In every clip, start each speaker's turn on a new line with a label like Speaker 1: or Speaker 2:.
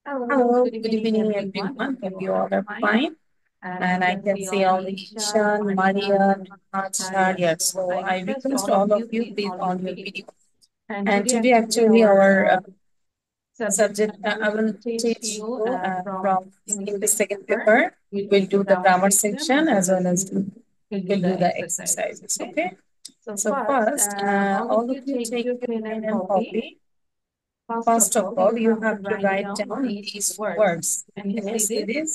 Speaker 1: Hello, good evening everyone. Hope you all are fine. And I can see all the Ishan, Maria, Sharia. So I request all of you please on your video. And today actually our subject I will teach you from English second paper. We'll do the grammar section as well as we'll do the exercises. Okay. So first, all of you take your pen and copy. First of all, you have to write down these words. Can you see this?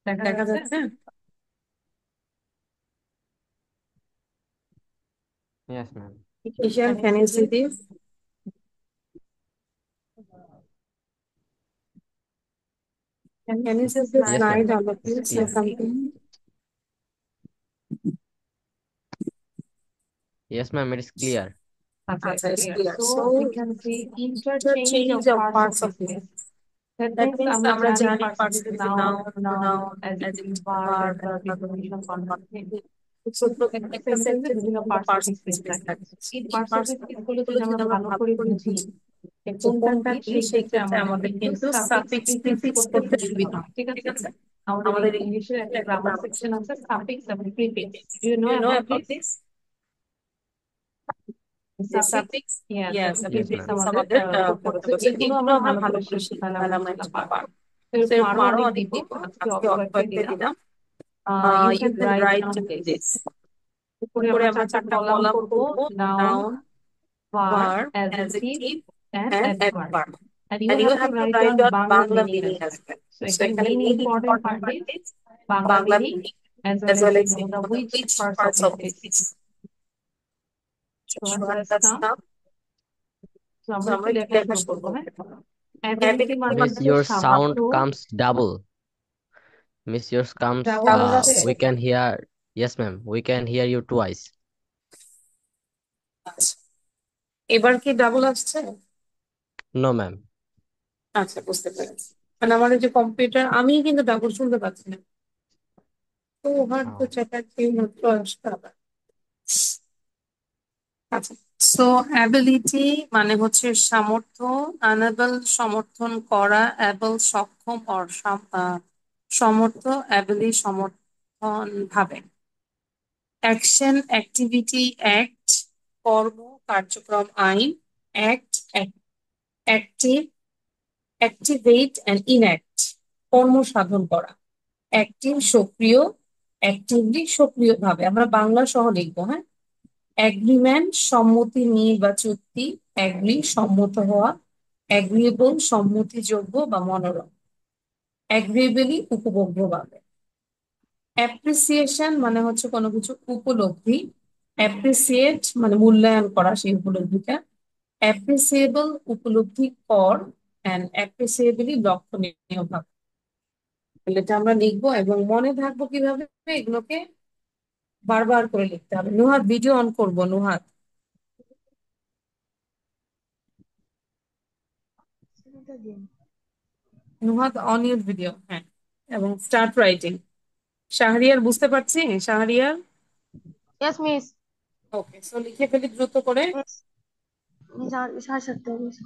Speaker 1: দেখা যাচ্ছে?
Speaker 2: Yes, ma'am.
Speaker 1: Ishan, can you see this? Can you see the
Speaker 2: Yes,
Speaker 1: slide
Speaker 2: ma'am.
Speaker 1: all of
Speaker 2: It's
Speaker 1: you? Say
Speaker 2: clear.
Speaker 1: something.
Speaker 2: Yes, ma'am. It is clear.
Speaker 1: Answer is clear. So we can see interchange of parts of this. That means আমরা জানি parts is a noun, adjective, verb, and preposition conjugation. So একটা sentence বিভিন্ন parts of speech থাকে। এই parts of speech গুলো যদি আমরা ভালো করে বুঝি যে কোনটা কি সেই ক্ষেত্রে আমাদের কিন্তু suffix prefix করতে সুবিধা হয়। ঠিক আছে? আমাদের ইংলিশের একটা গ্রামার সেকশন আছে suffix এবং prefix. Do you know about this? The suffix, yes, the
Speaker 2: Yes,
Speaker 1: prefix
Speaker 2: ma'am.
Speaker 1: আমাদের করতে হবে। তো এগুলো আমরা ভালো করে শিখতে তাহলে আমরা ইনশাআল্লাহ পারবো। তো এরকম আরো অনেক দিব আজকে কয়েকটা দিলাম। You can write down this. উপরে আমরা চারটা কলাম করব noun, verb, adjective, and adverb. And you have to write down Bangla meaning as well. So এখানে main important part is Bangla meaning as well as which parts of this. So let's come. So আমরা একটু লেখা শুরু করবো, হ্যাঁ? Ability মানে
Speaker 2: Miss,
Speaker 1: হচ্ছে
Speaker 2: your sound
Speaker 1: সামর্থ্য।
Speaker 2: comes double. Miss, yours comes.
Speaker 1: Double আছে?
Speaker 2: We can hear. Yes, ma'am. We can hear you twice.
Speaker 1: এবার কি ডাবল আসছে?
Speaker 2: No, ma'am.
Speaker 1: আচ্ছা, বুঝতে পেরেছি। মানে আমার এই যে কম্পিউটার আমি কিন্তু ডাবল শুনতে পাচ্ছি না। তো হার্ড তো
Speaker 2: Oh.
Speaker 1: চেকাচ্ছি মাত্র আসতে হবে। আচ্ছা, সো অ্যাবিলিটি মানে হচ্ছে সামর্থ্য, অ্যানেবল সমর্থন করা, অ্যাবল সক্ষম অর সমর্থ, অ্যাবিলি সমর্থন ভাবে। অ্যাকশন অ্যাক্টিভিটি অ্যাক্ট কর্ম কার্যক্রম আইন act active activate and enact কর্ম সাধন করা। অ্যাক্টিভ সক্রিয়, অ্যাক্টিভলি সক্রিয়ভাবে। আমরা বাংলা সহ লিখবো, হ্যাঁ? এগ্রিমেন্ট সম্মতি নিয়ে বা চুক্তি, এগ্রি সম্মত হওয়া, এগ্রিয়েবল সম্মতিযোগ্য বা মনোরম, এগ্রিয়েবলি উপভোগ্যভাবে। অ্যাপ্রিসিয়েশন মানে হচ্ছে কোনো কিছু উপলব্ধি, অ্যাপ্রিসিয়েট মানে মূল্যায়ন করা সেই উপলব্ধিটা, অ্যাপ্রিসিয়েবল উপলব্ধি কর, অ্যান্ড অ্যাপ্রিসিয়েবলি লক্ষণীয় ভাবে। এটা আমরা লিখবো এবং মনে থাকবো কিভাবে এগুলোকে বারবার করে লিখতে হবে। নুহাত ভিডিও অন করবো, নুহাত নুহাত অন ইউর ভিডিও, হ্যাঁ, এবং স্টার্ট রাইটিং। শাহরিয়ার বুঝতে পারছি? Shahriar
Speaker 3: Yes, miss.
Speaker 1: ওকে, সো লিখে ফেলি দ্রুত করে।
Speaker 3: Miss, miss, সাড়ে সাতটা miss.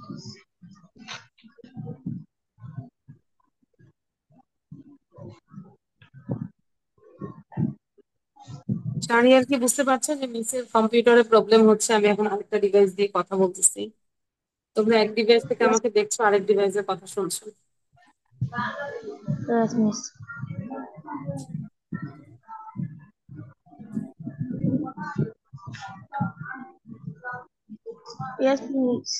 Speaker 1: শাহরিয়ার কি বুঝতে পারছো যে মিসের কম্পিউটারে প্রবলেম হচ্ছে? আমি এখন আরেকটা ডিভাইস দিয়ে কথা বলতেছি, তোমরা এক ডিভাইস থেকে
Speaker 3: Yes,
Speaker 1: আমাকে দেখছো, আরেক ডিভাইসের কথা শুনছো।
Speaker 3: yes, miss. Yes, miss.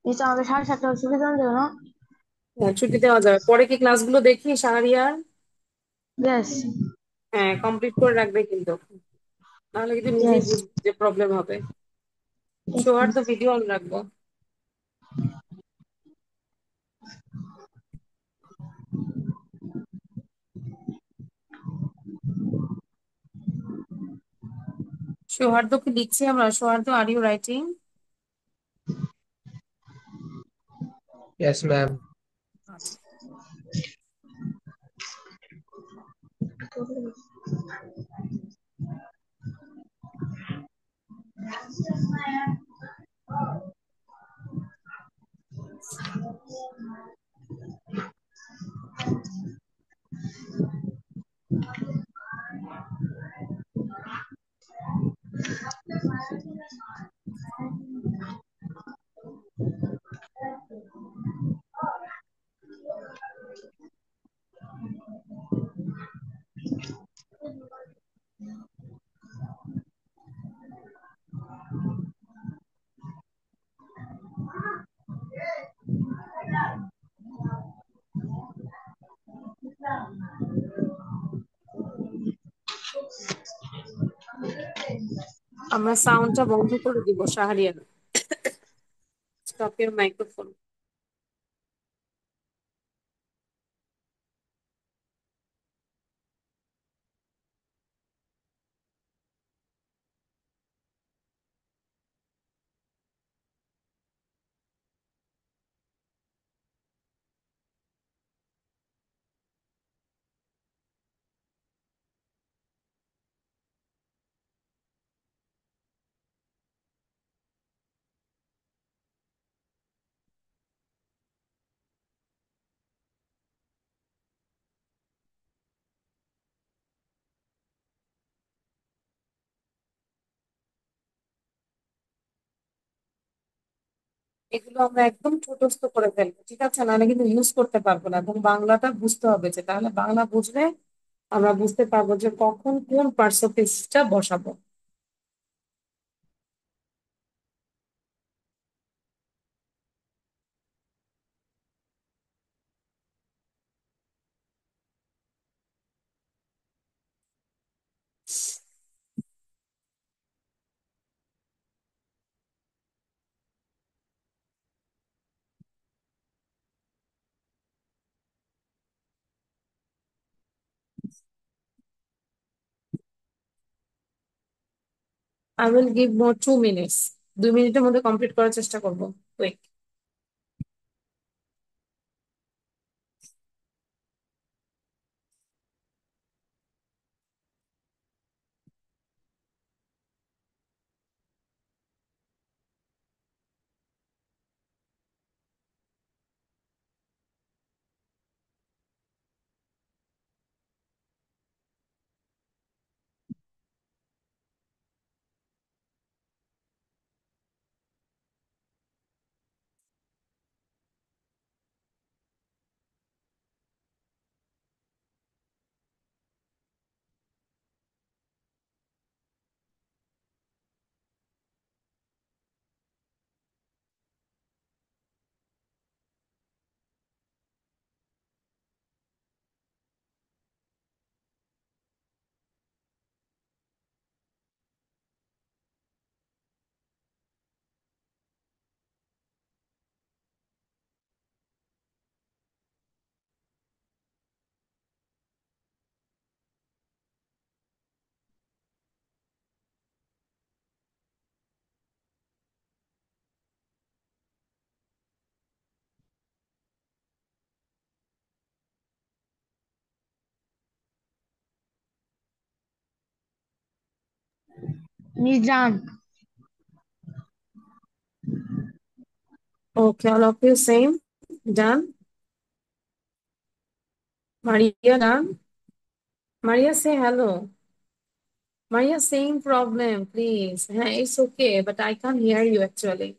Speaker 3: Miss, আমাকে সাড়ে সাতটা সুবিধা দেবে না?
Speaker 1: হ্যাঁ, ছুটি দেওয়া যাবে। পরে কি ক্লাসগুলো দেখি শাহরিয়ার?
Speaker 3: Yes,
Speaker 1: হ্যাঁ, কমপ্লিট করে রাখবে কিন্তু, নাহলে কিন্তু নিজেই
Speaker 3: yes,
Speaker 1: বুঝবে যে প্রবলেম হবে।
Speaker 3: yes,
Speaker 1: শোয়ার
Speaker 3: miss.
Speaker 1: তো ভিডিও অন রাখবো। সৌহার্দ্যকে লিখছি আমরা। Souhardya, are you writing?
Speaker 4: Yes, ma'am.
Speaker 1: আচ্ছা, আমরা সাউন্ডটা বন্ধ করে দিব শাহরিয়ার। Stop your microphone. এগুলো আমরা একদম ছোটস্থ করে ফেলবো, ঠিক আছে? নাহলে কিন্তু ইউজ করতে পারবো না, এবং বাংলাটা বুঝতে হবে, যে তাহলে বাংলা বুঝলে আমরা বুঝতে পারবো যে কখন কোন পার্সেন্টেজটা বসাবো। I will give more 2 minutes. 2 মিনিটের মধ্যে কমপ্লিট করার চেষ্টা করবো। Quick.
Speaker 3: Mizan.
Speaker 1: Okay, all of you same. Done. Maria done. Maria, say hello. Maria, same problem, please. হ্যাঁ, it's okay, but I can't hear you actually.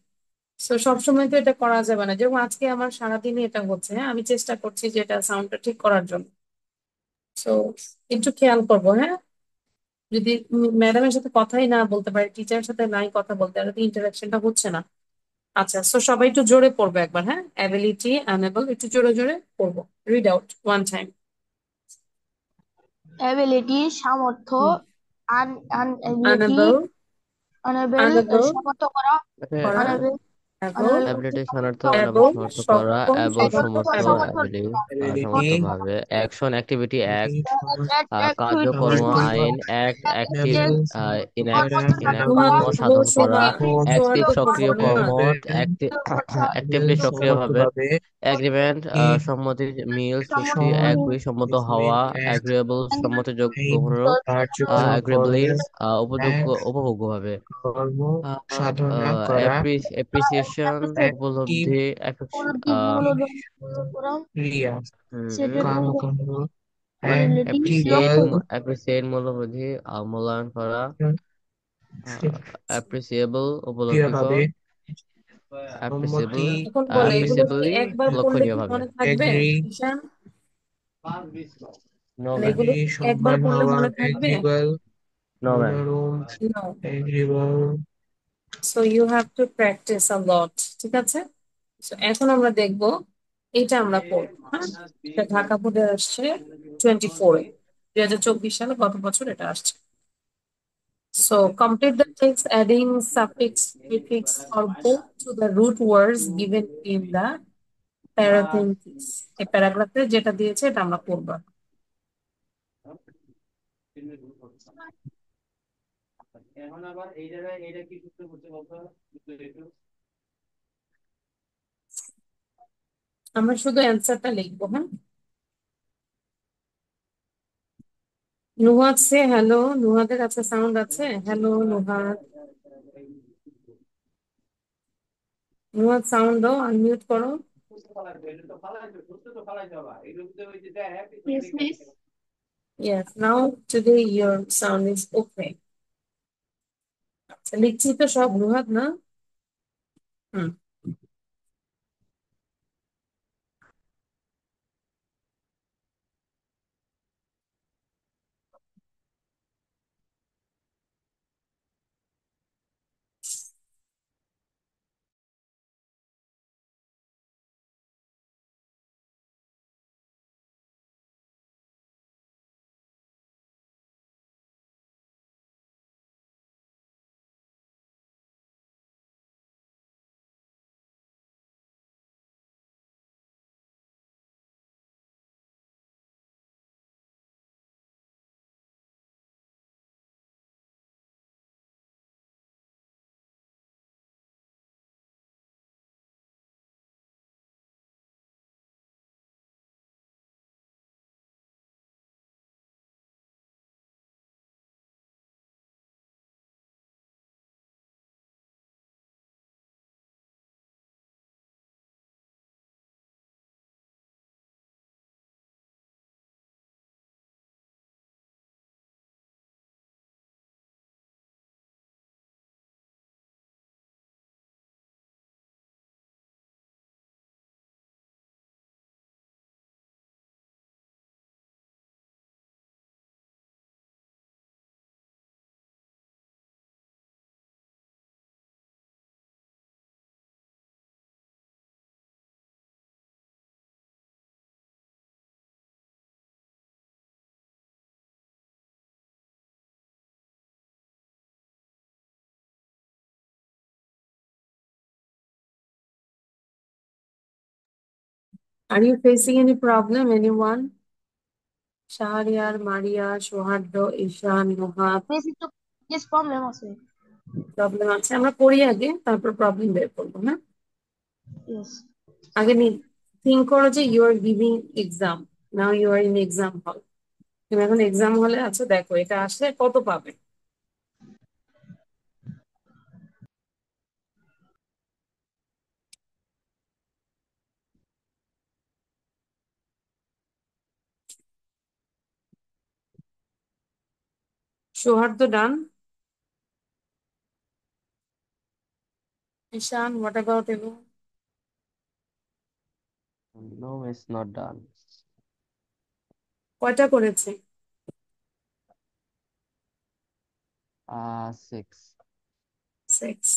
Speaker 1: So সবসময় তো এটা করা যাবে না, যেমন আজকে আমার সারাদিনই এটা হচ্ছে। হ্যাঁ, আমি চেষ্টা করছি যে এটা সাউন্ডটা ঠিক করার জন্য। সো একটু খেয়াল করবো, হ্যাঁ? যদি ম্যাডামের সাথে কথাই না বলতে পারে, টিচারের সাথে নাই কথা বলতে, আর ইন্টারাকশনটা হচ্ছে না। আচ্ছা, সো সবাই একটু জোরে পড়বো একবার, হ্যাঁ? অ্যাবিলিটি অ্যানেবল, একটু জোরে জোরে পড়বো। Read out one time.
Speaker 3: Ability সামর্থ্য, আনএবিলিটি
Speaker 1: অ্যানেবল,
Speaker 3: অনাবেল
Speaker 1: অ্যানেবল
Speaker 3: সমর্থ করা,
Speaker 1: করা,
Speaker 3: অনাবেল
Speaker 1: অ্যাবল,
Speaker 3: অনাবেলিটি
Speaker 2: অ্যাবিলিটি
Speaker 3: সমর্থ
Speaker 2: সামর্থ্য অনাবল
Speaker 1: অ্যাবল
Speaker 2: সমর্থ করা,
Speaker 1: সক্ষম,
Speaker 2: অ্যাবল
Speaker 1: সমর্থ,
Speaker 2: সমর্থ,
Speaker 1: এবং
Speaker 2: অ্যাবিলি
Speaker 4: ability,
Speaker 2: সমর্থভাবে, action activity act, কার্যকর্ম
Speaker 3: activity
Speaker 2: আইন, অ্যাক্ট অ্যাক্টিভ,
Speaker 3: এর
Speaker 2: ইনঅ্যাক্ট
Speaker 3: কর্মসংস্থান
Speaker 2: ইনঅ্যাক্ট
Speaker 3: করা,
Speaker 2: কর্ম সাধন করা,
Speaker 1: সীমা
Speaker 2: অ্যাক্টিভ
Speaker 1: চূড়ান্ত
Speaker 2: সক্রিয়
Speaker 1: করবো না।
Speaker 2: প্রমোট, অ্যাক্টিভলি সক্রিয়ভাবে, এগ্রিমেন্ট সম্মতি, মিল চুক্তি,
Speaker 3: সম্মতি
Speaker 2: এগ্রি সম্মত হওয়া, এগ্রিয়েবল সম্মতিযোগ্য অনুরূপ,
Speaker 3: কার্যকর
Speaker 2: এগ্রিয়েবলি উপযোগ্য উপভোগ্যভাবে,
Speaker 4: কর্ম সাধনা করা,
Speaker 2: অ্যাপ্রিসিয়েশন অ্যাফেকশন উপলব্ধি
Speaker 4: Ria, Kamakamu, and
Speaker 2: অ্যাপ্রিসিয়েট মূল্যবোধি মূল্যায়ন করা, অ্যাপ্রিসিয়েবল উপলব্ধিকর,
Speaker 4: Priyababe,
Speaker 2: অ্যাপ্রিসিয়েবল
Speaker 1: এখন বলে এগুলো কি
Speaker 2: অ্যাপ্রিসিয়েবলি
Speaker 1: একবার পড়লে
Speaker 2: লক্ষণীয়
Speaker 1: কি
Speaker 2: ভাবে।
Speaker 1: মনে থাকবে
Speaker 4: Agree,
Speaker 1: ঈশান?
Speaker 2: নো
Speaker 1: মানে
Speaker 2: ম্যাম,
Speaker 1: এগুলো
Speaker 4: Agree,
Speaker 1: কি একবার
Speaker 4: Shobhan
Speaker 1: পড়লে
Speaker 4: Hawa,
Speaker 1: মনে থাকবে?
Speaker 4: Agreeable,
Speaker 2: no ma'am.
Speaker 4: Monorum,
Speaker 1: No.
Speaker 4: Agreeable,
Speaker 1: So you have to practice a lot. ঠিক আছে? So এখন আমরা দেখব এটা আমরা পড়বো, হ্যাঁ? এটা ঢাকা বোর্ডে আসছে 24 এ 2024 সালে গত বছর এটা আসছে। So complete the text adding suffix, prefix or both to the root words given in the parentheses. এই প্যারাগ্রাফে যেটা দিয়েছে এটা আমরা পড়ব। আমরা শুধু অ্যান্সারটা লিখবো, হ্যাঁ? নুহাদ সে হ্যালো, নুহাদের কাছে সাউন্ড আছে? হ্যালো নুহাদ, নুহাদ সাউন্ড দাও, আনমিউট করো।
Speaker 3: Yes, miss.
Speaker 1: Yes, now today your sound is okay. আচ্ছা লিখছি তো সব নুহাদ না? হুম। Are you facing any problem, anyone? Shahriar, Maria, Shohardo, Ishan, Nuhat,
Speaker 3: Miss, একটু yes problem আছে।
Speaker 1: প্রবলেম আছে? আমরা পড়ি আগে, তারপর প্রবলেম বের করবো, হ্যাঁ?
Speaker 3: Yes.
Speaker 1: আগে থিঙ্ক করো যে you are giving exam, now you are in exam hall. তুমি এখন এক্সাম হলে আছো, দেখো এটা আসলে কত পাবে। Shohardo done? Ishan, what about you?
Speaker 2: No it's not done.
Speaker 1: কয়টা করেছে?
Speaker 2: 6।
Speaker 1: 6.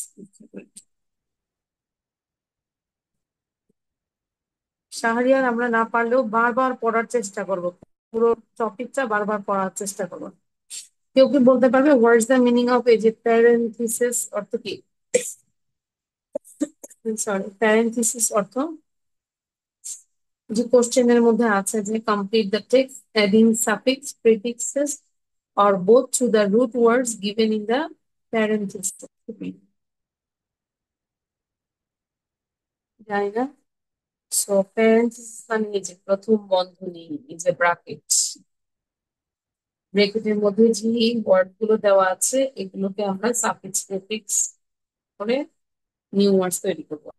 Speaker 1: শাহরিয়ার আমরা না পারলেও বারবার পড়ার চেষ্টা করব, পুরো টপিকটা বারবার পড়ার চেষ্টা করব। কেউ কি বলতে পারবে what is the meaning of এই যে প্যারেনথিসিস অর্থ কি? সরি, প্যারেনথিসিস অর্থ যে কোশ্চেনের মধ্যে আছে যে complete the text adding suffix prefixes or both to the root words given in the parenthesis. জানি না। সো প্যারেনথিসিস মানে এই যে প্রথম বন্ধনী, এই যে ব্র্যাকেট, ব্র্যাকেটের মধ্যে যে ওয়ার্ড গুলো দেওয়া আছে এগুলোকে আমরা সাফিক্স প্রিফিক্স করে নিউ ওয়ার্ডস তৈরি করবো।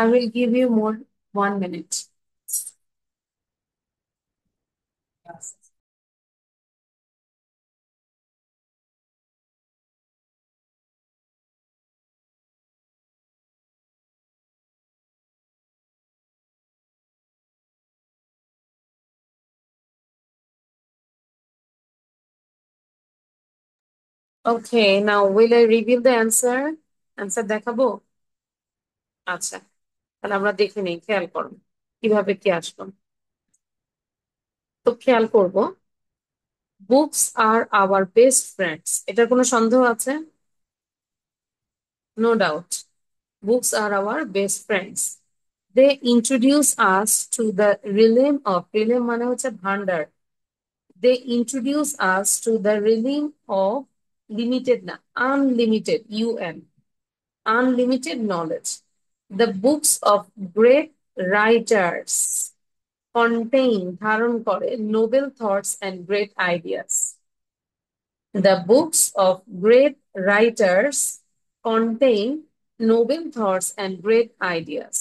Speaker 1: I will give you more 1 minute. Yes. Okay, now will I reveal the answer? Answer দেখাবো? আচ্ছা, তাহলে আমরা দেখে নিই, খেয়াল করো কিভাবে কি আসলো। তো খেয়াল করব, books are our best friends, এটার কোনো সন্দেহ আছে? No doubt, books are our best friends. They introduce us to the রিলেম of, realm মানে হচ্ছে ভান্ডার। দে ইন্ট্রোডিউস আস টু দ্য রিলেম অফ, লিমিটেড না, unlimited, U N, unlimited knowledge. The books of great writers contain, ধারণ করে, noble thoughts and great ideas. The books of great writers contain noble thoughts and great ideas.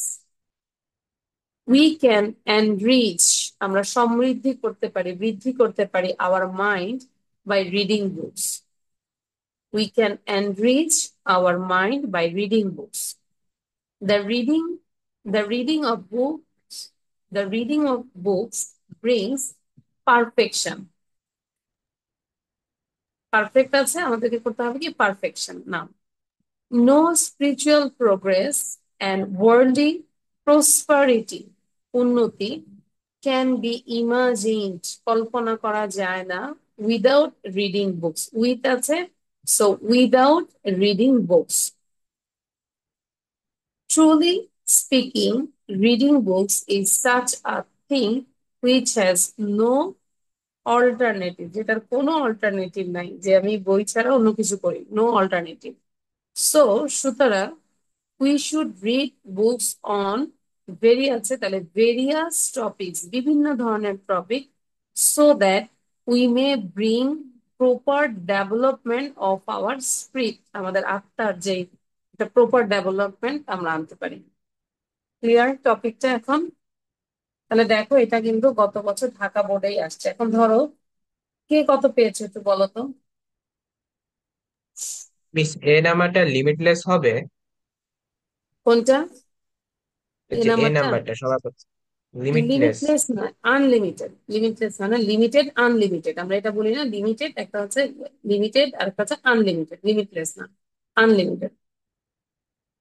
Speaker 1: We can enrich, আমরা সমৃদ্ধি করতে পারি, বৃদ্ধি করতে পারি our mind by reading books. We can enrich our mind by reading books. The reading of books brings perfection. Perfect আছে, আমাদেরকে করতে হবে কি perfection now. No spiritual progress and worldly prosperity, উন্নতি, can be imagined, কল্পনা করা যায় না, without reading books. With আছে, so without reading books. Truly speaking, reading books is such a thing which has no alternative, যেটার কোনো alternative নাই, যে আমি বই ছাড়া অন্য কিছু করি, নো অল্টারনেটিভ। সো সুতরাং we should read books on আছে, তাহলে various topics, বিভিন্ন ধরনের topic, so that we may bring proper development of our spirit, আমাদের আত্মার যে একটা প্রপার ডেভেলপমেন্ট আমরা আনতে পারি। ক্লিয়ার টপিকটা এখন? তাহলে দেখো, এটা কিন্তু গত বছর ঢাকা বোর্ডেই আসছে। এখন ধরো কে কত পেয়েছে একটু বলো তো।
Speaker 4: মিস এ নাম্বারটা লিমিটলেস হবে?
Speaker 1: কোনটা?
Speaker 4: এই
Speaker 1: এ
Speaker 4: যে এ
Speaker 1: নাম্বারটা
Speaker 4: নাম্বারটা সবার লিমিটলেস।
Speaker 1: লিমিটলেস না, আনলিমিটেড। লিমিটলেস মানে লিমিটেড আনলিমিটেড, আমরা এটা বলি না। লিমিটেড একটা হচ্ছে লিমিটেড, আর একটা হচ্ছে আনলিমিটেড। লিমিটলেস না, আনলিমিটেড।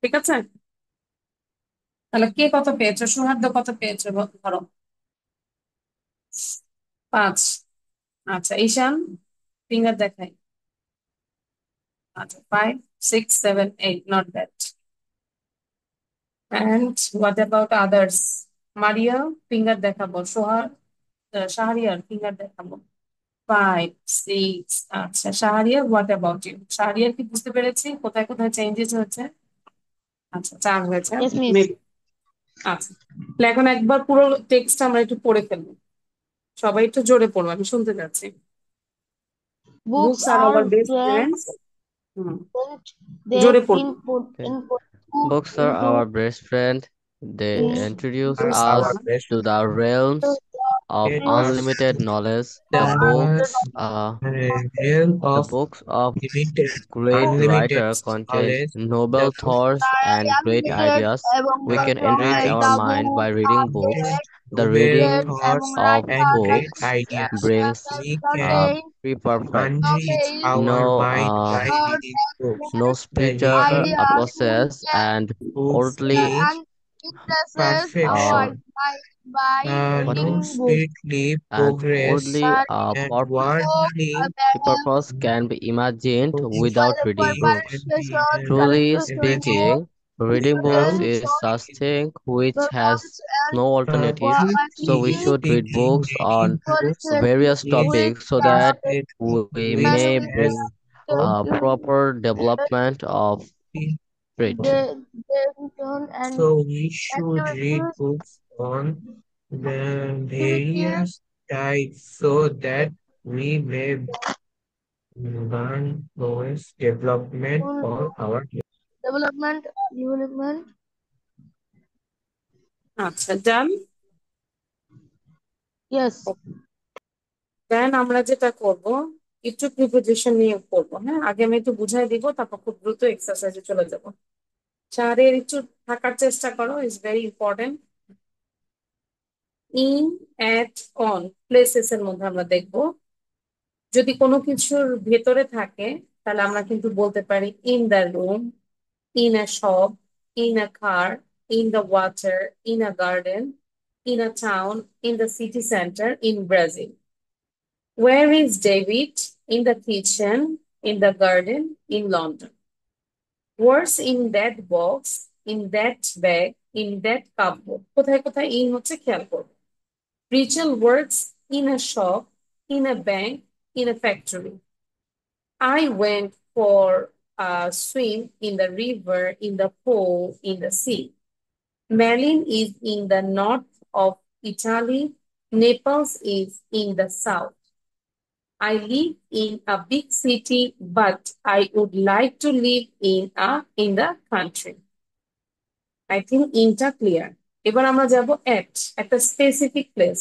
Speaker 1: ঠিক আছে? তাহলে কে কত পেয়েছো? সৌহার্দ্য কত পেয়েছো ধরো? 5। আচ্ছা, ঈশান ফিঙ্গার দেখাই। আচ্ছা, 5, 6, 7, 8, not bad. And what about others? Maria finger দেখাবো, শাহরিয়ার ফিঙ্গার দেখাবো। 5, 6, আচ্ছা Shahriar, what about you? Shahriar কি বুঝতে পেরেছি কোথায় কোথায় চেঞ্জেস হয়েছে? আচ্ছা, 4 হয়েছে।
Speaker 3: Yes, miss.
Speaker 1: Maybe. আচ্ছা, তাহলে এখন একবার পুরো টেক্সট আমরা একটু পড়ে ফেলবো, সবাই একটু জোরে পড়বো, আমি শুনতে যাচ্ছি।
Speaker 3: Books
Speaker 1: books are
Speaker 3: are
Speaker 1: our best
Speaker 3: friends.
Speaker 1: Friends. They
Speaker 3: They
Speaker 1: put
Speaker 2: Okay.
Speaker 3: input
Speaker 2: Books are
Speaker 3: into
Speaker 2: our best friend. They
Speaker 3: in
Speaker 2: introduce
Speaker 3: this
Speaker 2: us
Speaker 4: Our best
Speaker 2: to the realms of
Speaker 4: it
Speaker 2: unlimited knowledge.
Speaker 4: the realm
Speaker 2: The
Speaker 4: of
Speaker 2: books of
Speaker 4: limited
Speaker 2: great
Speaker 4: unlimited
Speaker 2: writer contain
Speaker 4: knowledge.
Speaker 2: noble
Speaker 4: The
Speaker 2: thoughts and great ideas. We can enrich our mind by reading books. The reading
Speaker 4: noble thoughts
Speaker 2: of
Speaker 4: and great
Speaker 2: books
Speaker 4: ideas.
Speaker 2: brings
Speaker 4: We can
Speaker 2: perfect.
Speaker 4: enrich our
Speaker 2: No,
Speaker 4: mind by reading books.
Speaker 2: no
Speaker 4: The
Speaker 2: spiritual
Speaker 4: reading
Speaker 2: process and
Speaker 4: books
Speaker 2: worldly
Speaker 4: is perfection.
Speaker 2: what
Speaker 4: No
Speaker 2: is
Speaker 4: spiritually
Speaker 2: and
Speaker 4: progress
Speaker 2: worldly
Speaker 4: and worldly
Speaker 2: purpose can be imagined without reading
Speaker 4: progress
Speaker 2: books.
Speaker 4: can be
Speaker 2: Truly
Speaker 4: imagined
Speaker 2: speaking, reading books
Speaker 4: without
Speaker 2: is such thing which has no alternative. So we
Speaker 4: truly
Speaker 2: should read
Speaker 4: speaking,
Speaker 2: books
Speaker 4: reading
Speaker 2: on
Speaker 4: books
Speaker 2: various
Speaker 4: is
Speaker 2: topics so that
Speaker 4: perfect
Speaker 2: we
Speaker 4: which
Speaker 2: may
Speaker 4: has
Speaker 2: bring
Speaker 4: no
Speaker 2: proper development of spirit.
Speaker 4: So we should read books on the various types so that we may learn those development for our
Speaker 3: development.
Speaker 1: আচ্ছা, ডান।
Speaker 3: Yes.
Speaker 1: দেন আমরা যেটা করব, একটু preposition নিয়ে করবো। হ্যাঁ, আগে আমি একটু বুঝাই দিব, তারপর খুব দ্রুত এক্সারসাইজে চলে যাব। চারের একটু থাকার চেষ্টা করো, is very important. In, at, on, places এর মধ্যে আমরা দেখব যদি কোনো কিছুর ভেতরে থাকে তাহলে আমরা কিন্তু বলতে পারি in the room, in a shop, in a car, in the water, in a garden, in a town, in the city centre, in Brazil. Where is David? In the kitchen, in the garden, in London. What's in that box, in that bag, in that cupboard? কোথায় কোথায় in হচ্ছে খেয়াল করবো। Rachel works in a shop, in a bank, in a factory. I went for a swim in the river, in the pool, in the sea. Merlin is in the north of Italy. Naples is in the south. I live in a big city, but I would like to live in the country. I think ইনটা clear. এবার আমরা যাব at, একটা specific place.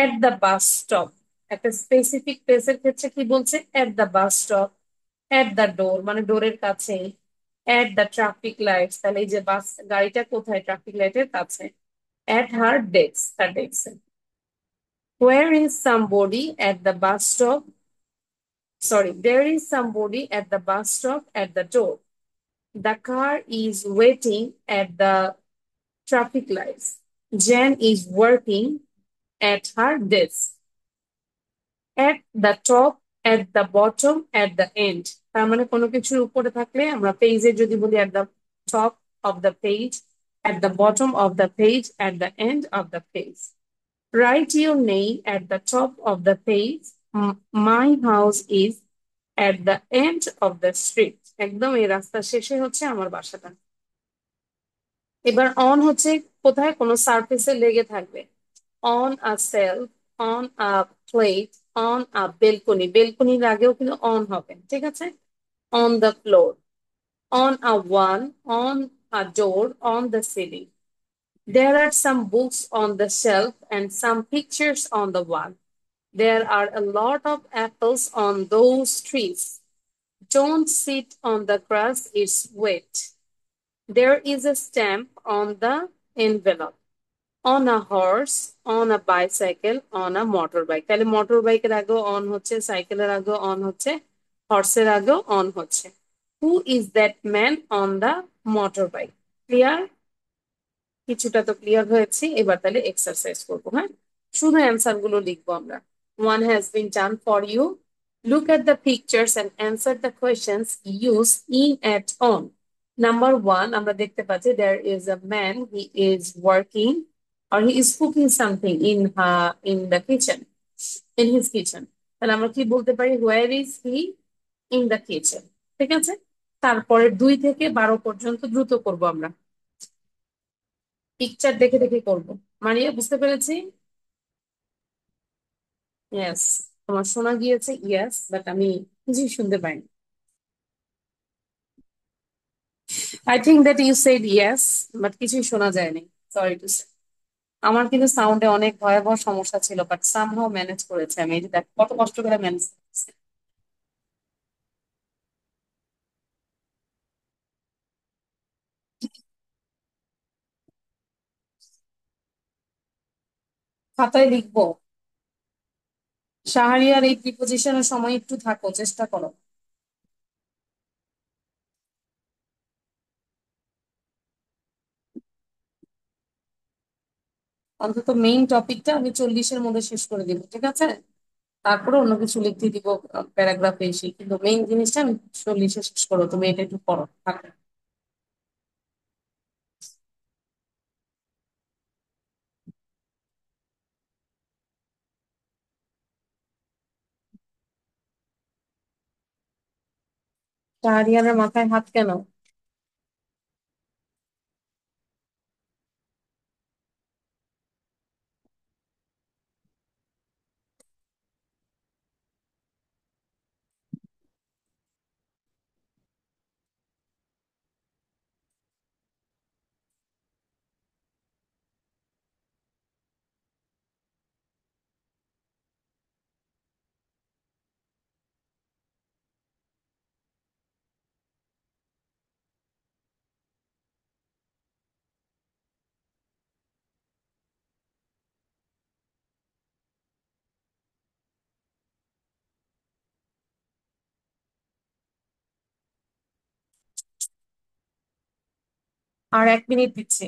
Speaker 1: At the bus stop, একটা স্পেসিফিক প্লেসের ক্ষেত্রে কি বলছে? At the bus stop, at the door মানে ডোরের কাছে, এট দ্য ট্রাফিক লাইট তাহলে এই যে বাস গাড়িটা কোথায়? ট্রাফিক লাইটের কাছে। এট হার ডেস্ক, তার ডেস্কে। Where is somebody at the bus stop? Sorry, there is somebody at the bus stop at the door. The car is waiting at the traffic lights. Jen is working at her desk. At the top, at the bottom, at the end. তার মানে কোনো কিছুর উপরে থাকলে আমরা পেজে যদি বলি at the top of the page, at the bottom of the page, at the end of the page. Write your name at the top of the page. My house is at the end of the street. একদম এই রাস্তার শেষে হচ্ছে আমার বাসাটা। এবার on হচ্ছে কোথায়? কোনো সারফেসে লেগে থাকবে। On a shelf, on a plate, on a balcony. বেলকনির আগেও কিন্তু অন হবে, ঠিক আছে? On the floor, on a wall, on a door, on the ceiling. There are some books on the shelf and some pictures on the wall. There are a lot of apples on those trees. Don't sit on the grass, it's wet. There is a stamp on the envelope. On a horse, on a bicycle, on a motorbike. তাহলে motor বাইকের আগেও on হচ্ছে, সাইকেলের আগেও on হচ্ছে, হর্সের আগেও on হচ্ছে। Who is that man on the motorbike? Clear? কিছুটা তো ক্লিয়ার হয়েছে। এবার তাহলে এক্সারসাইজ করবো। হ্যাঁ, শুধু অ্যান্সার গুলো লিখবো আমরা। One has been done for you. Look at the pictures and answer the questions. Use in, at, on. Number one, আমরা দেখতে পাচ্ছি there is a man, he is working or he is cooking something in the kitchen, in his kitchen. তাহলে আমরা কি বলতে পারি? Where is he? In the kitchen. ঠিক আছে? তারপরে 2 থেকে 12 পর্যন্ত দ্রুত করব আমরা। পিকচার দেখে দেখে করবো। মারিয়া, বুঝতে পেরেছি? ইয়েস, তোমার শোনা গিয়েছে ইয়েস, বাট আমি কিছুই শুনতে পাইনি। I think that you said yes, but কিছুই শোনা যায়নি। Sorry to say. আমার কিন্তু সাউন্ডে অনেক ভয়াবহ সমস্যা ছিল, বাট সামহাও ম্যানেজ করেছে। আমি এই যে দেখ কত কষ্ট করে ম্যানেজ করেছি। খাতায় লিখবো। শাহরিয়ার এই প্রিপোজিশনের সময় একটু থাকো, চেষ্টা করো। অন্তত মেইন টপিকটা আমি 40-এর মধ্যে শেষ করে দিব, ঠিক আছে? তারপরে অন্য কিছু লিখতে দিব প্যারাগ্রাফে এসে, কিন্তু মেইন জিনিসটা আমি 40-এ শেষ করো। তুমি এটা একটু পড়ো, থাকো। শাহরিয়ারের মাথায় হাত কেন? আর 1 মিনিট দিচ্ছি।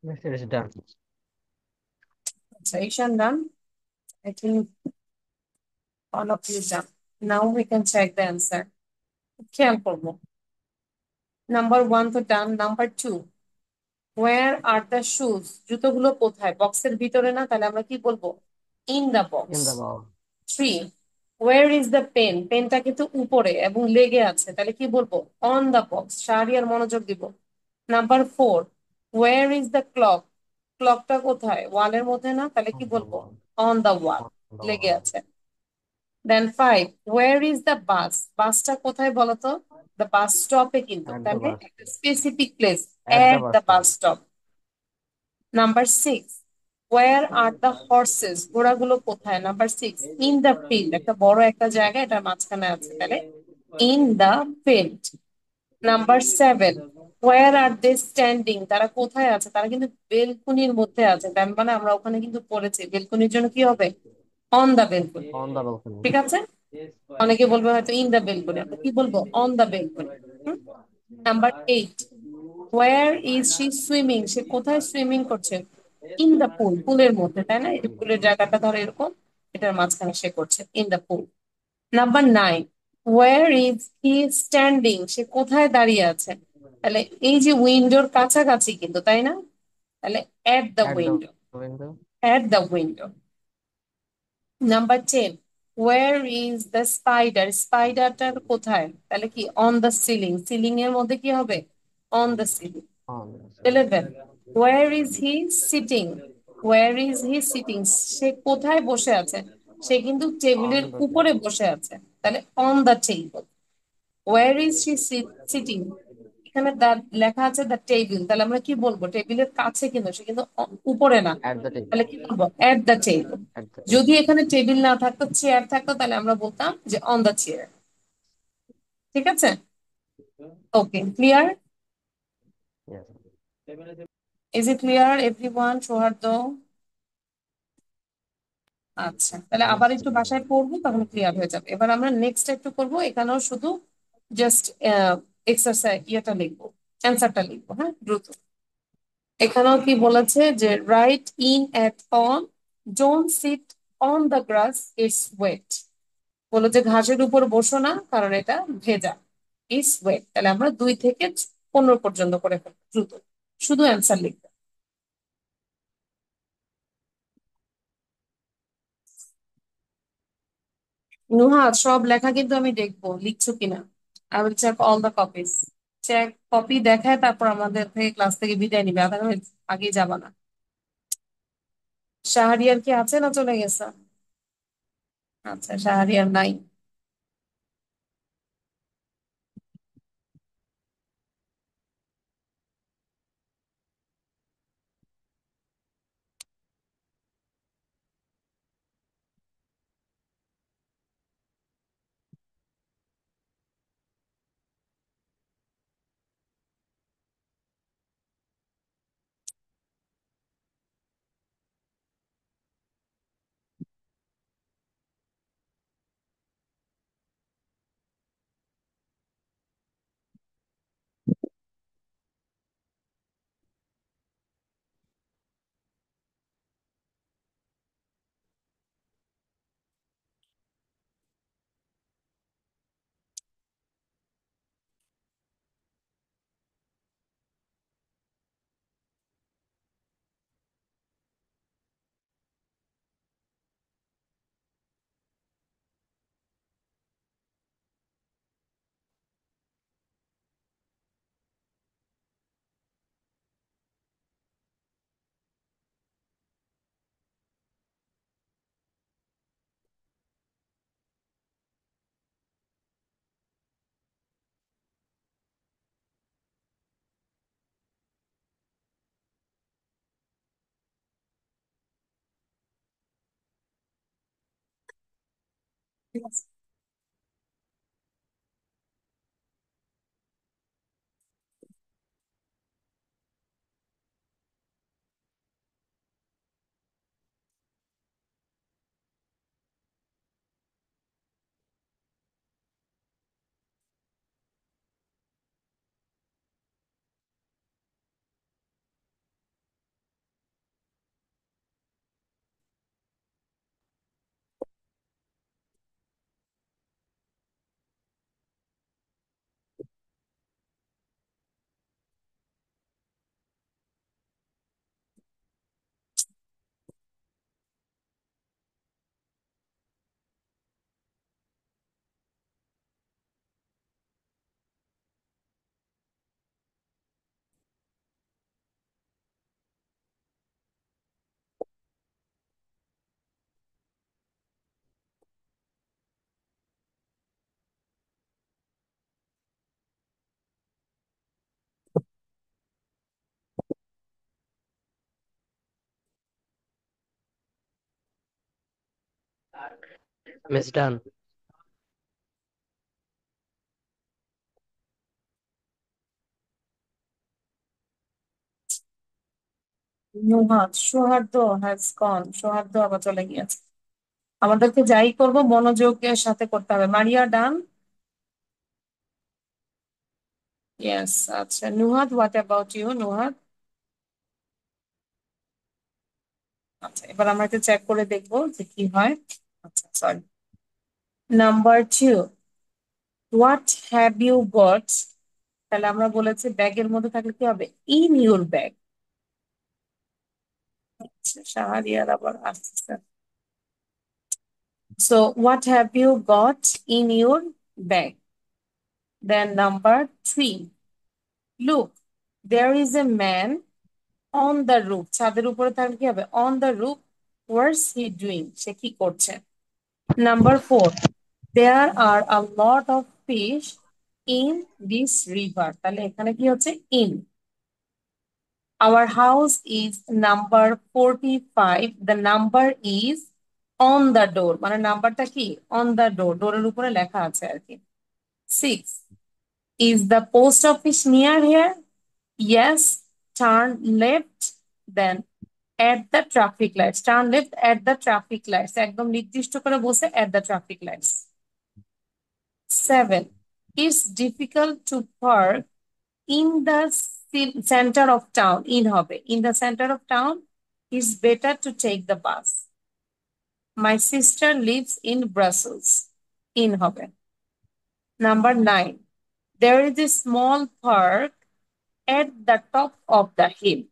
Speaker 2: Yes, it is done.
Speaker 1: আচ্ছা, ঈশান done. I think all of you done. Now we can check the answer. খেয়াল করবো। নাম্বার 1 তো done. Number 2, where are the shoes? জুতোগুলো কোথায়? বক্সের ভিতরে না, তাহলে আমরা কি বলবো? In the box.
Speaker 2: In the bowl.
Speaker 1: 3, where is the pen? পেনটা কিন্তু উপরে এবং লেগে আছে, তাহলে কি বলবো? On the box. শাহরিয়ার মনোযোগ দিব। Number 4, where is the clock? ক্লকটা কোথায়? ওয়ালের মধ্যে না, তাহলে কি
Speaker 2: On the
Speaker 1: বলবো?
Speaker 2: wall.
Speaker 1: On the wall,
Speaker 2: On the
Speaker 1: লেগে
Speaker 2: wall.
Speaker 1: আছে। দেন 5, where is the bus? বাসটা কোথায় বলতো? দ্য বাস স্টপে কিন্তু,
Speaker 2: At the
Speaker 1: তাহলে
Speaker 2: bus.
Speaker 1: একটা specific place,
Speaker 2: At the
Speaker 1: at
Speaker 2: bus
Speaker 1: the
Speaker 2: stop.
Speaker 1: Bus stop. Number 6, where are the horses? ঘোড়াগুলো কোথায়? Number 6, in the field. একটা বড় একটা জায়গা, এটার মাঝখানে আছে, তাহলে in the field. Number 7, where are they standing? তারা কোথায় আছে? তারা কিন্তু বেলকুনির মধ্যে আছে, তার মানে আমরা ওখানে কিন্তু পড়েছি বেলকুনির জন্য কি হবে? On the balcony.
Speaker 2: On the balcony.
Speaker 1: ঠিক আছে, অনেকে বলবে হয়তো ইন দ্য বেলকুনি, আমরা কি বলবো? On the balcony. Number 8, where is she swimming? সে কোথায় সুইমিং করছে? ইন দ্য পুল, পুলের মধ্যে, তাই না? এই পুলের জায়গাটা ধরো এরকম, এটার মাঝখানে সে করছে, in the pool. Number 9, where is he standing? সে কোথায় দাঁড়িয়ে আছে? তাহলে এই যে উইন্ডোর কাছাকাছি কিন্তু, তাই না? তাহলে at the
Speaker 2: At the
Speaker 1: window,
Speaker 2: window.
Speaker 1: At the window. Number 10, where is the spider? স্পাইডারটার কোথায়? তাহলে কি অন দ্য সিলিং, সিলিং এর মধ্যে কি হবে? On the ceiling.
Speaker 2: On the
Speaker 1: 11, where is he sitting? Where is he sitting? সে কোথায় বসে আছে? সে কিন্তু টেবিলের
Speaker 2: on the
Speaker 1: উপরে
Speaker 2: table.
Speaker 1: বসে আছে, তাহলে on the table. Where is she sitting? এখানে লেখা আছে দ্য টেবিল, তাহলে আমরা কি বলবো? টেবিলের কাছে, কিন্তু সে কিন্তু উপরে না,
Speaker 2: At the table.
Speaker 1: তাহলে কি বলবো? At the table.
Speaker 2: At the
Speaker 1: যদি
Speaker 2: table.
Speaker 1: এখানে টেবিল না থাকতো, চেয়ার থাকতো, তাহলে আমরা বলতাম যে অন দ্য চেয়ার। ঠিক আছে, okay, clear?
Speaker 2: Yes.
Speaker 1: Is it clear everyone? Souhardya? আচ্ছা, তাহলে আবার
Speaker 2: Yes.
Speaker 1: একটু বাসায় পড়বো, তাহলে ক্লিয়ার হয়ে যাবে। এবার আমরা নেক্সট একটু করবো, এখানেও শুধু জাস্ট এক্সারসাইজ ইয়েটা লিখবো, অ্যান্সারটা লিখবো, হ্যাঁ, দ্রুত। এখানেও কি বলেছে যে write in at on, don't sit on the grass, it's wet. বলো যে ঘাসের উপর বসো না, কারণ এটা ভেজা, ইটস ওয়েট। তাহলে আমরা 2 থেকে 15 পর্যন্ত করে ফেলবো, দ্রুত, শুধু অ্যান্সার লিখবো। নুহা, সব লেখা কিন্তু আমি দেখবো লিখছো কিনা। I will check all the copies. Check copy দেখায় তারপর আমাদের থেকে ক্লাস থেকে বিদায় নিবে, আদারওয়াইজ আগেই যাবা না। শাহরিয়ার কি আছে না চলে গেছে? আচ্ছা, শাহরিয়ার নাই। Yes.
Speaker 2: Miss done.
Speaker 1: Nuhat Souhardya has gone, Souhardya আবার চলে গিয়েছে। আমাদেরকে যাই করব মনোযোগের সাথে করতে হবে। মারিয়া ডান? ইয়েস। আচ্ছা নুহাত, হোয়াট অ্যাবাউট ইউ নুহাত? আচ্ছা এবার আমরা একটু চেক করে দেখবো যে কি হয়। আচ্ছা sorry. Number 2, what have you got? তাহলে আমরা বলেছি ব্যাগের মধ্যে থাকলে কি হবে? In your bag. আচ্ছা শাহরিয়ার আবার আসছে। So what have you got in your bag? Then number 3, look, there is a man on the roof. ছাদের উপরে থাকলে কি হবে? On the roof. What's he doing? সে কি করছে? Number 4, there are a lot of fish in this river. তাহলে এখানে কি হচ্ছে? In. Our house is number 45. The number is on the door. মানে নাম্বারটা কি? On the door. ডোরের উপরে লেখা আছে আর কি। 6, is the post office near here? Yes. Turn left, then at the traffic lights. Turn left at the traffic lights. একদম নির্দিষ্ট করে বসে at the traffic lights. 7, it's difficult to park in the center of town. In হবে in the center of town. It's better to take the bus. My sister lives in Brussels. In হবে. Number 9, there is a small park at the top of the hill.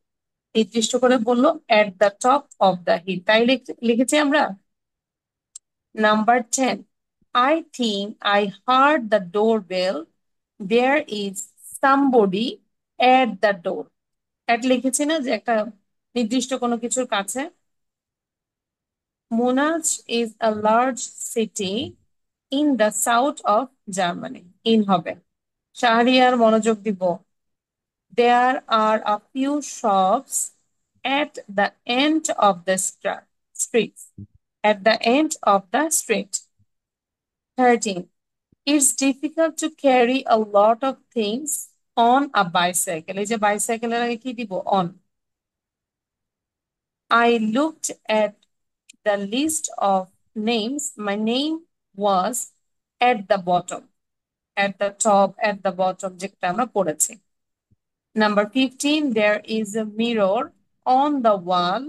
Speaker 1: নির্দিষ্ট করে বললো at the top of the hill, তাই লিখেছি আমরা। Number 10, I think I heard the doorbell. There is somebody at the door. at লিখেছি না যে একটা নির্দিষ্ট কোনো কিছুর কাছে। Munich is a large city in the south of Germany. In হবে। শাহরিয়ার মনোযোগ দিব। There are a few shops at the end of the street. At the end of the street. 13, it's difficult to carry a lot of things on a bicycle. এই যে bicycle এর আগে কি দিব? On. I looked at the list of names. My name was at the bottom, at the top, at the bottom, যেটা আমরা পড়েছি। Number 15, there is a mirror on the wall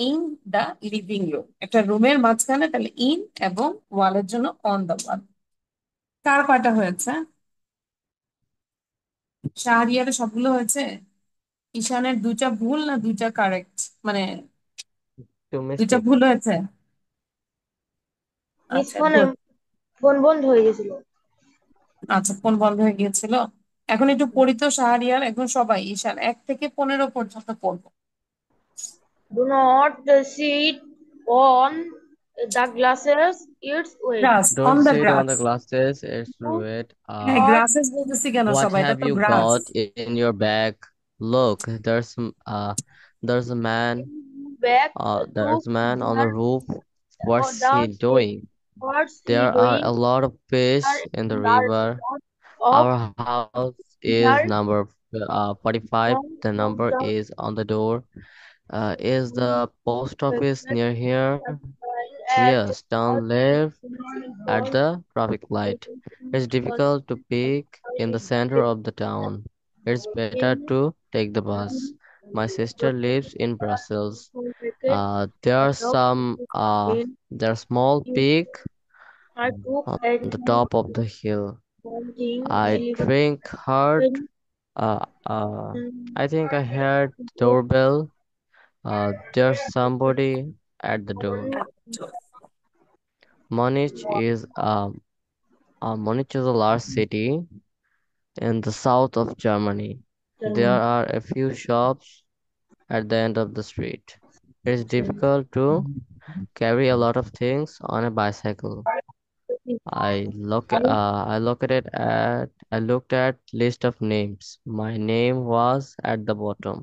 Speaker 1: in the living room. একটা রুমের মাঝখানে, তাহলে in এবং ওয়ালের জন্য on the wall. কার কয়টা হয়েছে? শাহরিয়ার সবগুলো হয়েছে? ঈশানের দুইটা ভুল না দুইটা কারেক্ট? মানে
Speaker 2: Two
Speaker 1: দুইটা
Speaker 2: mistake.
Speaker 1: ভুল হয়েছে।
Speaker 3: মিস
Speaker 1: আচ্ছা
Speaker 3: ফোনে
Speaker 1: good.
Speaker 3: ফোন বন্ধ হয়ে গেছিল।
Speaker 1: আচ্ছা ফোন বন্ধ হয়ে গিয়েছিল। এখন একটু পড়ি তো শাহরিয়ার, এখন সবাই ঈশান 1 থেকে 15 পর্যন্ত পড়বো।
Speaker 3: Do not sit on the glasses, it's wet.
Speaker 1: Glass, on
Speaker 2: Don't
Speaker 1: the
Speaker 2: sit on
Speaker 1: glass.
Speaker 2: the glasses. It's
Speaker 3: Do
Speaker 2: red.
Speaker 1: হ্যাঁ
Speaker 3: not
Speaker 1: গ্রাসেস বলতেছি কেন
Speaker 2: What
Speaker 1: সবাই? এটা
Speaker 2: have
Speaker 1: তো
Speaker 2: you
Speaker 1: glass.
Speaker 2: got in your bag? Look, there's a man.
Speaker 3: back to
Speaker 2: There's a man on the
Speaker 3: the
Speaker 2: roof. What's he doing?
Speaker 3: What's he
Speaker 2: There are
Speaker 3: doing?
Speaker 2: a lot of fish
Speaker 3: There
Speaker 2: in the
Speaker 3: are
Speaker 2: river.
Speaker 3: lots of
Speaker 2: Our house is
Speaker 3: here
Speaker 2: number 45.
Speaker 3: from
Speaker 2: The number
Speaker 3: the
Speaker 2: is on the door. Is the post office
Speaker 3: cricket
Speaker 2: near here?
Speaker 3: at
Speaker 2: Yes, turn left at
Speaker 3: ball
Speaker 2: the traffic light. It's
Speaker 3: was
Speaker 2: difficult to pick in the center of the town. It's better
Speaker 3: in
Speaker 2: to take the bus. My sister lives in Brussels.
Speaker 3: cricket
Speaker 2: There are
Speaker 3: job in
Speaker 2: there are small peak
Speaker 3: I took
Speaker 2: on
Speaker 3: at
Speaker 2: the top of the hill.
Speaker 3: morning
Speaker 2: I drink hard.
Speaker 3: eleven
Speaker 2: Uh, uh, I think I heard doorbell. There's somebody at the door. Munich is Munich is a large city in the south of Germany. There are a few shops at the end of the street. It's difficult to carry a lot of things on a bicycle. I looked at list of names. My name was at the bottom.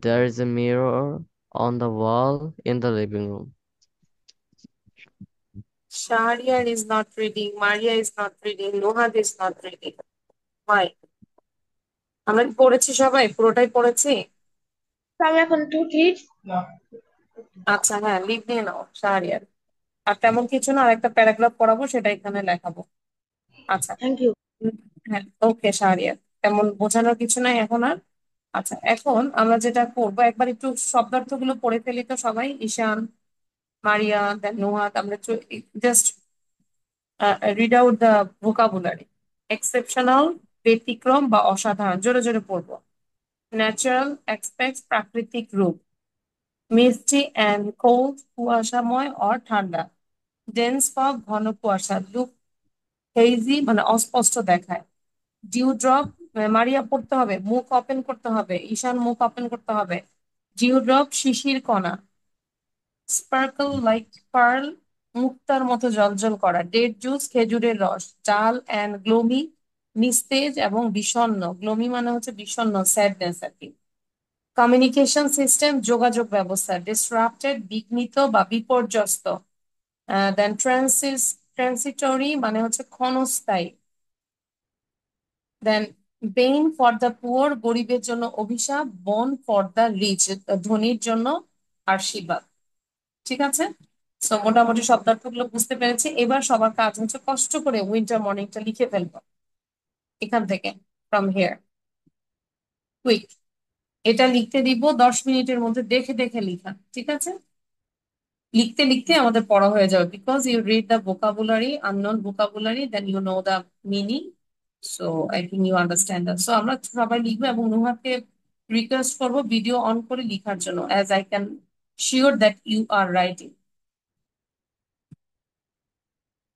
Speaker 2: There is a mirror on the wall in the living room.
Speaker 1: Shahriar is not reading, Maria is not reading, Nohad is not reading. Why? আমরা কি পড়েছি সবাই? পুরোটাই পড়েছি?
Speaker 3: আমি এখন টুটি
Speaker 1: আচ্ছা, হ্যাঁ, লিভ নিয়ে নাও শাহরিয়ার। আর তেমন কিছু না, আর একটা প্যারাগ্রাফ পড়াবো, সেটা এখানে লেখাবো। আচ্ছা।
Speaker 3: থ্যাংক ইউ
Speaker 1: হ্যাঁ, ওকে শাহরিয়ার, তেমন বোঝানোর কিছু নাই এখন আর। আচ্ছা, এখন আমরা যেটা করবো, একবার একটু শব্দার্থগুলো পড়ে ফেলি তো সবাই। ঈশান, মারিয়া, দেন নোহাদ, আমরা just read out the vocabulary. Exceptional, ব্যতিক্রম বা অসাধারণ, জোরে জোরে পড়বো। ন্যাচারাল, এক্সপেক্ট, প্রাকৃতিক রূপ। মিস্টি অ্যান্ড কোল্ড, কুয়াশাময় অর ঠান্ডা। ডেন্স ফগ, ঘন কুয়াশা। লুক হেইজি, মানে অস্পষ্ট দেখায়। ডিউ ড্রপ, মারিয়া পড়তে হবে, মুখ ওপেন করতে হবে, ঈশান মুখ ওপেন করতে হবে। ডিউ ড্রপ, শিশির কণা। স্পার্কল লাইক পার্ল, মুক্তার মতো জলজল করা। ডেড জুস, খেজুরের রস। ডাল অ্যান্ড গ্লোমি, নিস্তেজ এবং বিষণ্ণ। গ্লোমি মানে হচ্ছে বিষণ্ণ, স্যাডনেস আর কি। কমিউনিকেশন সিস্টেম, যোগাযোগ ব্যবস্থা। ডিসরাপ্টেড, বিঘ্নিত বা বিপর্যস্ত। দেন ট্রান্সিটরি মানে হচ্ছে ক্ষণস্থায়ী। দেন বেইন ফর দ্য পুয়ার, গরিবের জন্য অভিশাপ। বোন ফর দ্য রিচ, ধনীর জন্য আশীর্বাদ। ঠিক আছে, সো মোটামুটি শব্দার্থগুলো বুঝতে পেরেছি। এবার সবার কাজ হচ্ছে কষ্ট করে উইন্টার মর্নিংটা লিখে ফেলবো এখান থেকে, ফ্রম হিয়ার, কুইক। এটা লিখতে দিব 10 মিনিটের মধ্যে, দেখে দেখে লিখা, ঠিক আছে? লিখতে লিখতে আমাদের পড়া হয়ে যাবে, because you read the vocabulary, unknown vocabulary, then you know the meaning. So I think you understand that. So আমরা সবাই লিখবো, এবং নুহাকে রিকোয়েস্ট করবো ভিডিও অন করে লিখার জন্য, as I can sure that you are writing.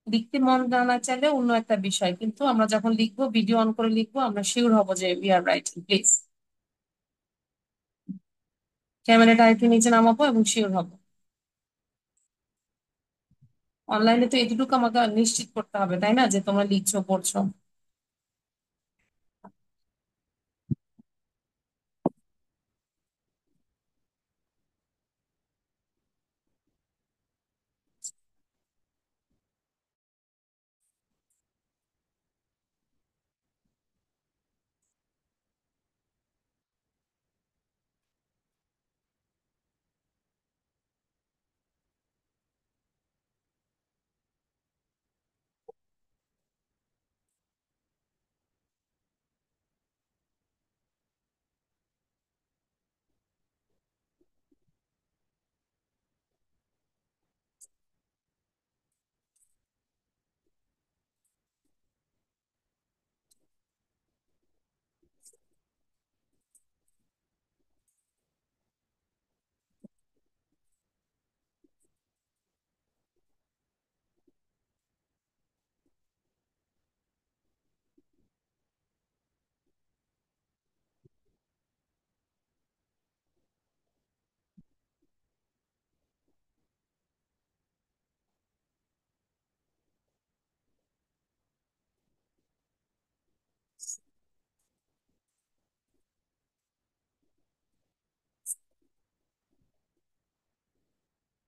Speaker 1: লিখতে মন না চাইলে অন্য একটা বিষয়, কিন্তু আমরা যখন লিখবো, ভিডিও অন করে লিখবো, আমরা শিওর হবো যে উই আর রাইটিং। প্লিজ ক্যামেরাটা একটু নিচে নামাবো এবং শিওর হবো। অনলাইনে তো এতটুকু আমাকে নিশ্চিত করতে হবে, তাই না, যে তোমরা লিখছো, পড়ছো।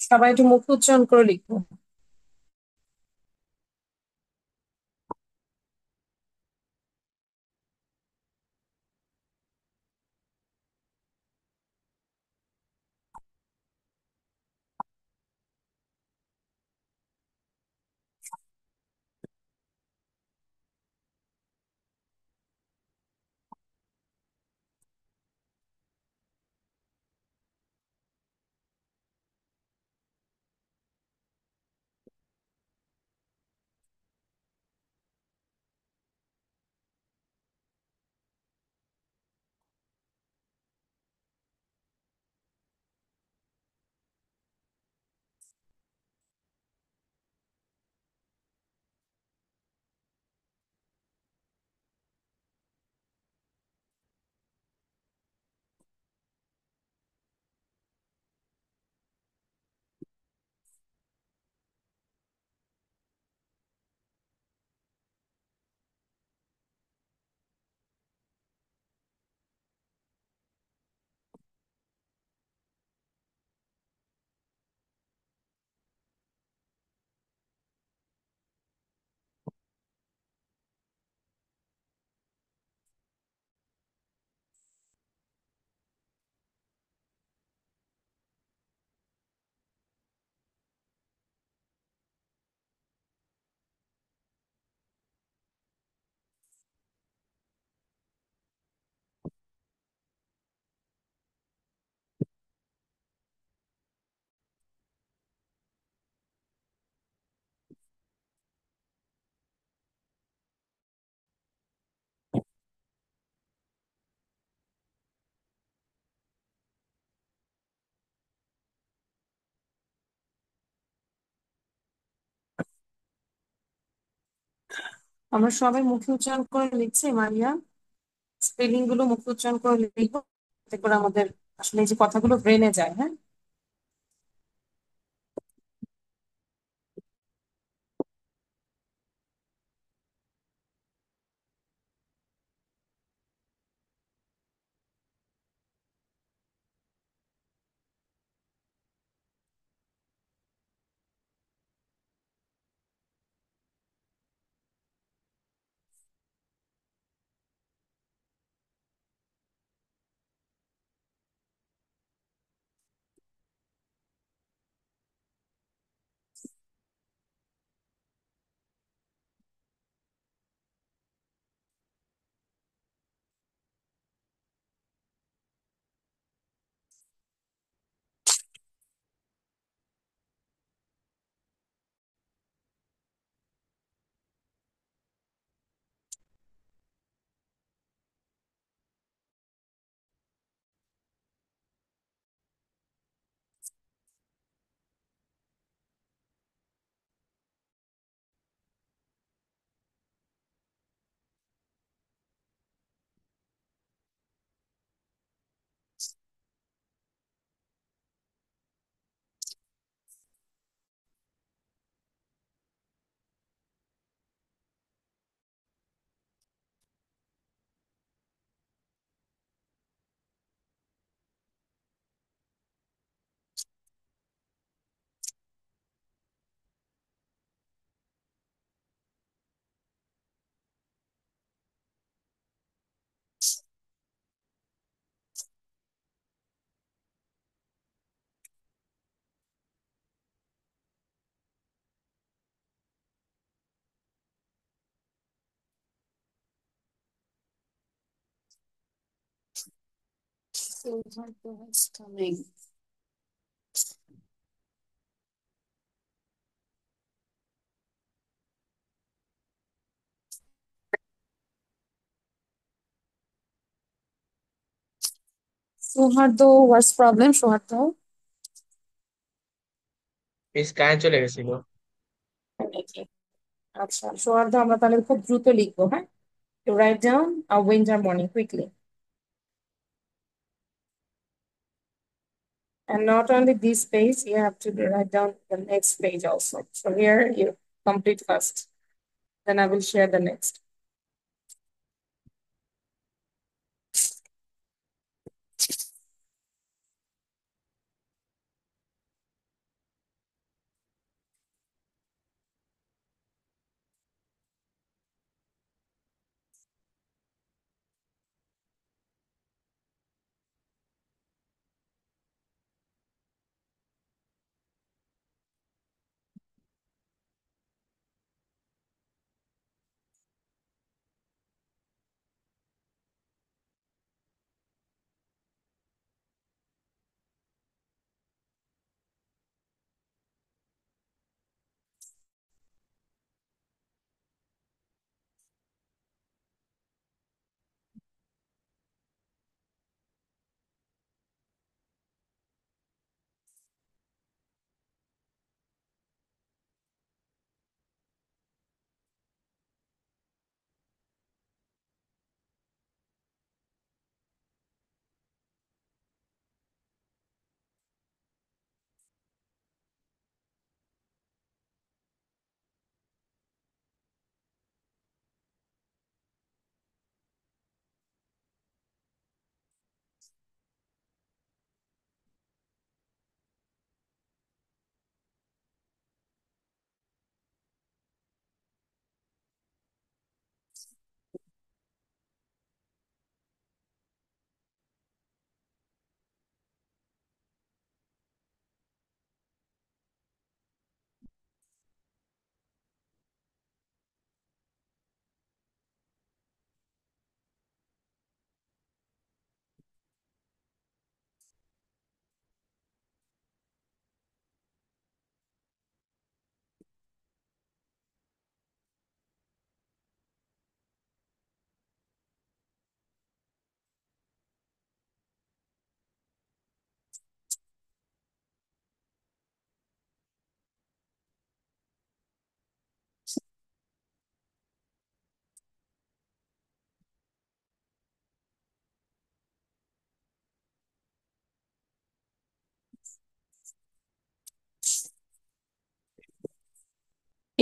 Speaker 1: সবাই একটু মুখ উচ্চারণ করে লিখবো। আমরা সবাই মুখে উচ্চারণ করে লিখছি মারিয়া, স্পেলিং গুলো মুখে উচ্চারণ করে লিখবো, যাতে করে আমাদের আসলে এই যে কথাগুলো ব্রেনে যায়। হ্যাঁ, Sauhardo is coming. Sauhardo, what's problem, Sauhardo?
Speaker 4: Miss current চলে গেছিল।
Speaker 1: নাকি? আচ্ছা, সৌহার্দ্য আমরা তাহলে খুব দ্রুত লিখবো। হ্যাঁ, to write down a winter morning quickly. And not only this page, you have to write down the next page also. So here you complete first, then I will share the next.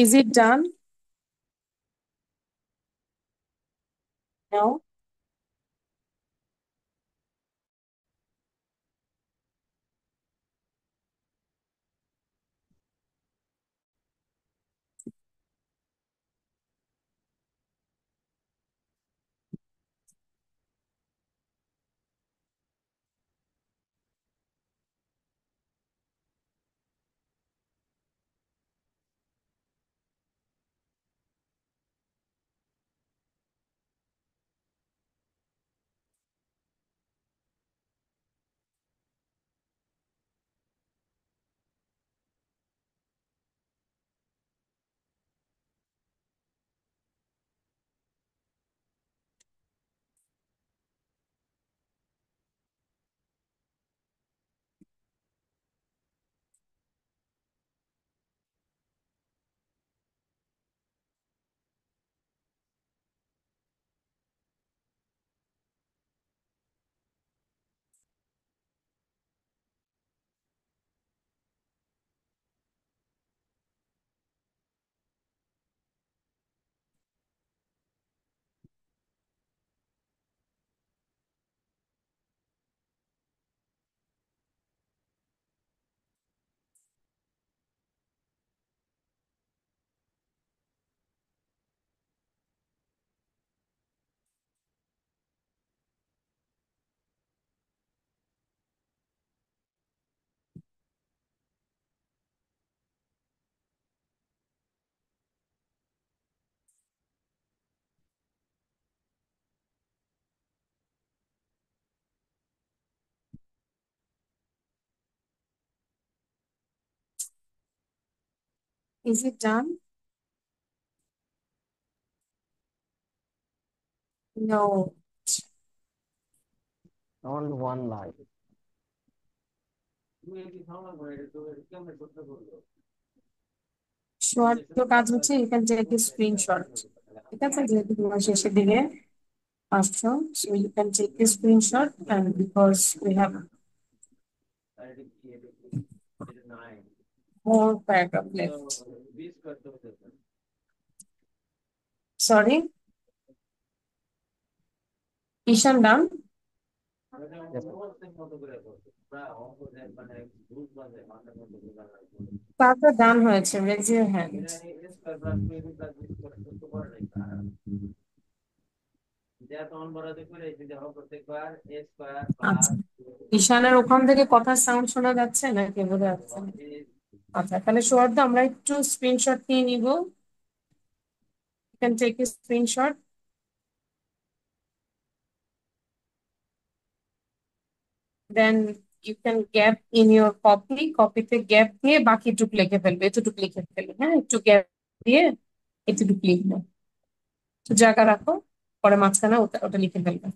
Speaker 1: Is it done? No. Is it done? No.
Speaker 2: Only one line.
Speaker 1: Short কাজ হচ্ছে এখান থেকে screenshot, ঠিক আছে, যেহেতু তোমার শেষের দিকে আসছো, so you can take a screenshot and because we have more paragraph left. Sorry, Ishan done? কাকা ডান হয়েছে, raise your hand. আচ্ছা, ঈশানের ওখান থেকে কথার সাউন্ড শোনা যাচ্ছে নাকি বোঝা যাচ্ছে না? আচ্ছা, তাহলে সৌহার্দ্য আমরা একটু স্ক্রিনশট নিয়ে নিব। You can take a screenshot. Then you can gap in your কপিতে গ্যাপ দিয়ে বাকিটুক লিখে ফেলবে, এতটুকু লিখে ফেলবে, হ্যাঁ, একটু গ্যাপ দিয়ে এতটুকু লিখবে, তো জায়গা রাখো, পরে মাঝখানে ওটা ওটা লিখে ফেলবে।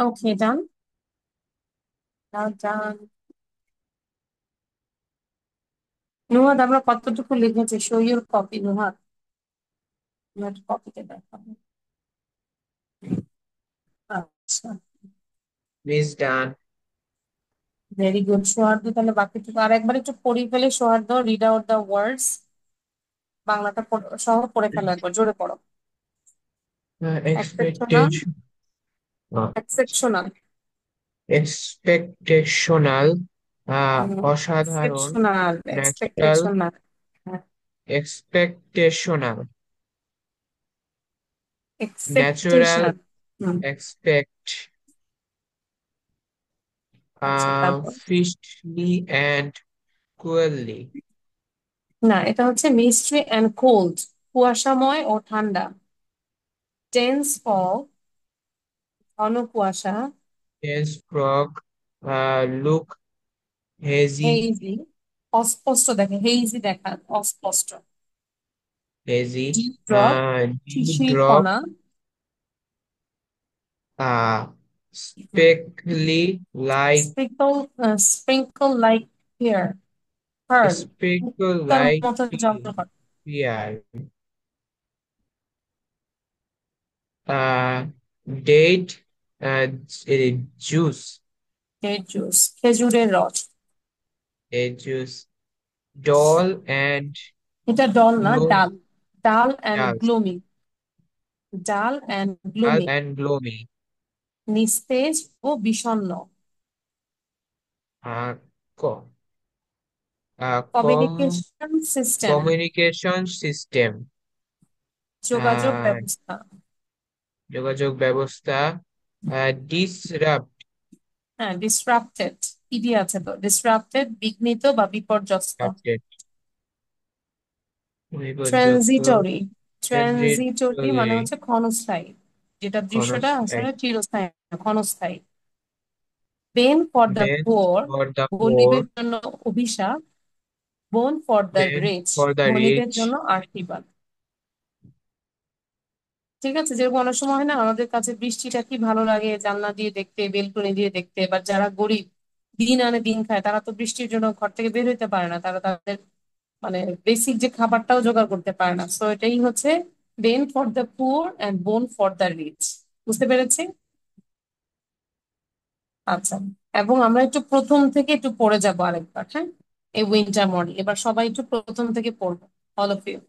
Speaker 1: Okay, done. Now done. নুহাদ আমরা কতটুকু লিখেছি? Show your copy, নুহাদ। তোমার কপিতে দেখাবো। আচ্ছা,
Speaker 4: Miss done.
Speaker 1: Very good. Souhardya তাহলে বাকিটুকু আর একবার একটু পড়ে ফেলে। Souhardya, read out the words. বাংলাটা সহ পড়ে ফেলো, একবার জোরে পড়ো। Exceptional,
Speaker 4: Expectation.
Speaker 1: Exceptional,
Speaker 4: Expectational. অসাধারণ।
Speaker 1: Exceptional,
Speaker 4: Natural.
Speaker 1: Expectational,
Speaker 4: Expectational. Natural.
Speaker 1: Expectation.
Speaker 4: Expect.
Speaker 1: আচ্ছা, তারপর
Speaker 4: Fiercely and cruelly.
Speaker 1: না, এটা হচ্ছে মিস্ট্রি অ্যান্ড কোল্ড, কুয়াশাময় ও ঠান্ডা। টেন্স ফগ, ঘন কুয়াশা।
Speaker 4: His frog. Look hazy.
Speaker 1: হেইজি, অস্পষ্ট দেখে, হেইজি দেখা অস্পষ্ট।
Speaker 4: Hazy.
Speaker 1: ডিপ ড্রপ, শিশির
Speaker 4: Dewdrop.
Speaker 1: কণা।
Speaker 4: Speckly like.
Speaker 1: Sprinkle, sprinkle like here, pearl,
Speaker 4: Sprinkle
Speaker 1: তার
Speaker 4: like
Speaker 1: মতো জলপ্রপাত।
Speaker 4: pear. Date. Juice.
Speaker 1: এর জুস, খেজুরের রস।
Speaker 4: A juice. Doll and
Speaker 1: এটা ডল না,
Speaker 4: glow.
Speaker 1: Dull. Dull and
Speaker 4: Dull
Speaker 1: gloomy, dull and gloomy,
Speaker 4: and gloomy.
Speaker 1: নিস্তেজ ও বিষণ্ণ।
Speaker 4: Uh, co-
Speaker 1: communication system,
Speaker 4: Communication system.
Speaker 1: যোগাযোগ
Speaker 4: আহ
Speaker 1: ব্যবস্থা।
Speaker 4: যোগাযোগ ব্যবস্থা। Disrupt.
Speaker 1: হ্যাঁ, ডিসরাপ্টেড, ইডি আছে তো, ডিসরাপ্টেড বিঘ্নিত বা বিপর্যস্ত।
Speaker 4: Update. বিপর্যস্ত।
Speaker 1: ট্রানজিটরি, ট্রানজিটরি মানে
Speaker 4: Transitory.
Speaker 1: হচ্ছে ক্ষণস্থায়ী, যেটা দৃশ্যটা
Speaker 4: ক্ষণস্থায়ী।
Speaker 1: আসলে চিরস্থায়ী না, ক্ষণস্থায়ী। Bane for the
Speaker 4: Bane
Speaker 1: poor,
Speaker 4: for the poor.
Speaker 1: গরিবের জন্য অভিশাপ। Boon for the
Speaker 4: Bane
Speaker 1: rich,
Speaker 4: for the
Speaker 1: ধনীদের
Speaker 4: rich.
Speaker 1: জন্য আশীর্বাদ। ঠিক আছে, যেরকম অনেক সময় হয় না, আমাদের কাছে বৃষ্টিটা কি ভালো লাগে জানলা দিয়ে দেখতে, বেলকনি দিয়ে দেখতে, বা যারা গরিব দিন আনে দিন খায়, তারা তো বৃষ্টির জন্য ঘর থেকে বের হইতে পারে না, তারা তাদের মানে বেসিক যে খাবারটাও জোগাড় করতে পারে না। সো এটাই হচ্ছে bane for the poor and boon for the rich. বুঝতে পেরেছি? আচ্ছা, এবং আমরা একটু প্রথম থেকে একটু পড়ে যাবো আরেকবার, হ্যাঁ, এই উইন্টার মর্নিং। এবার সবাই একটু প্রথম থেকে পড়বো, অল অফ ইউ।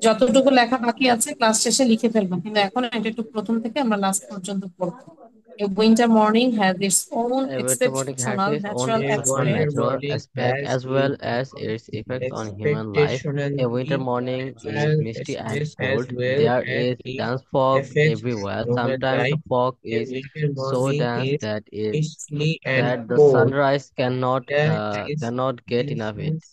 Speaker 1: যতটুকু লেখা বাকি আছে ক্লাস শেষে লিখে ফেলবো, কিন্তু এখন এটা একটু প্রথম থেকে আমরা লাস্ট পর্যন্ত পড়বো। A winter morning has its own
Speaker 2: Every morning has
Speaker 1: exceptional
Speaker 2: its own
Speaker 1: natural
Speaker 4: A winter
Speaker 1: aspect.
Speaker 2: natural
Speaker 4: morning
Speaker 2: aspect
Speaker 4: has
Speaker 2: as well
Speaker 4: its
Speaker 2: as its effects on human life. A winter
Speaker 4: expectationally
Speaker 2: morning is
Speaker 4: natural
Speaker 2: misty and
Speaker 4: aspects as
Speaker 2: cold.
Speaker 4: well
Speaker 2: There
Speaker 4: as
Speaker 2: is
Speaker 4: its
Speaker 2: dense fog
Speaker 4: effects
Speaker 2: everywhere.
Speaker 4: human
Speaker 2: Sometimes the
Speaker 4: life.
Speaker 2: fog
Speaker 4: A
Speaker 2: is
Speaker 4: winter
Speaker 2: so
Speaker 4: morning
Speaker 2: dense
Speaker 4: is misty and
Speaker 2: that the
Speaker 4: cold.
Speaker 2: sunrise
Speaker 4: There is
Speaker 2: cannot get enough it.
Speaker 4: dense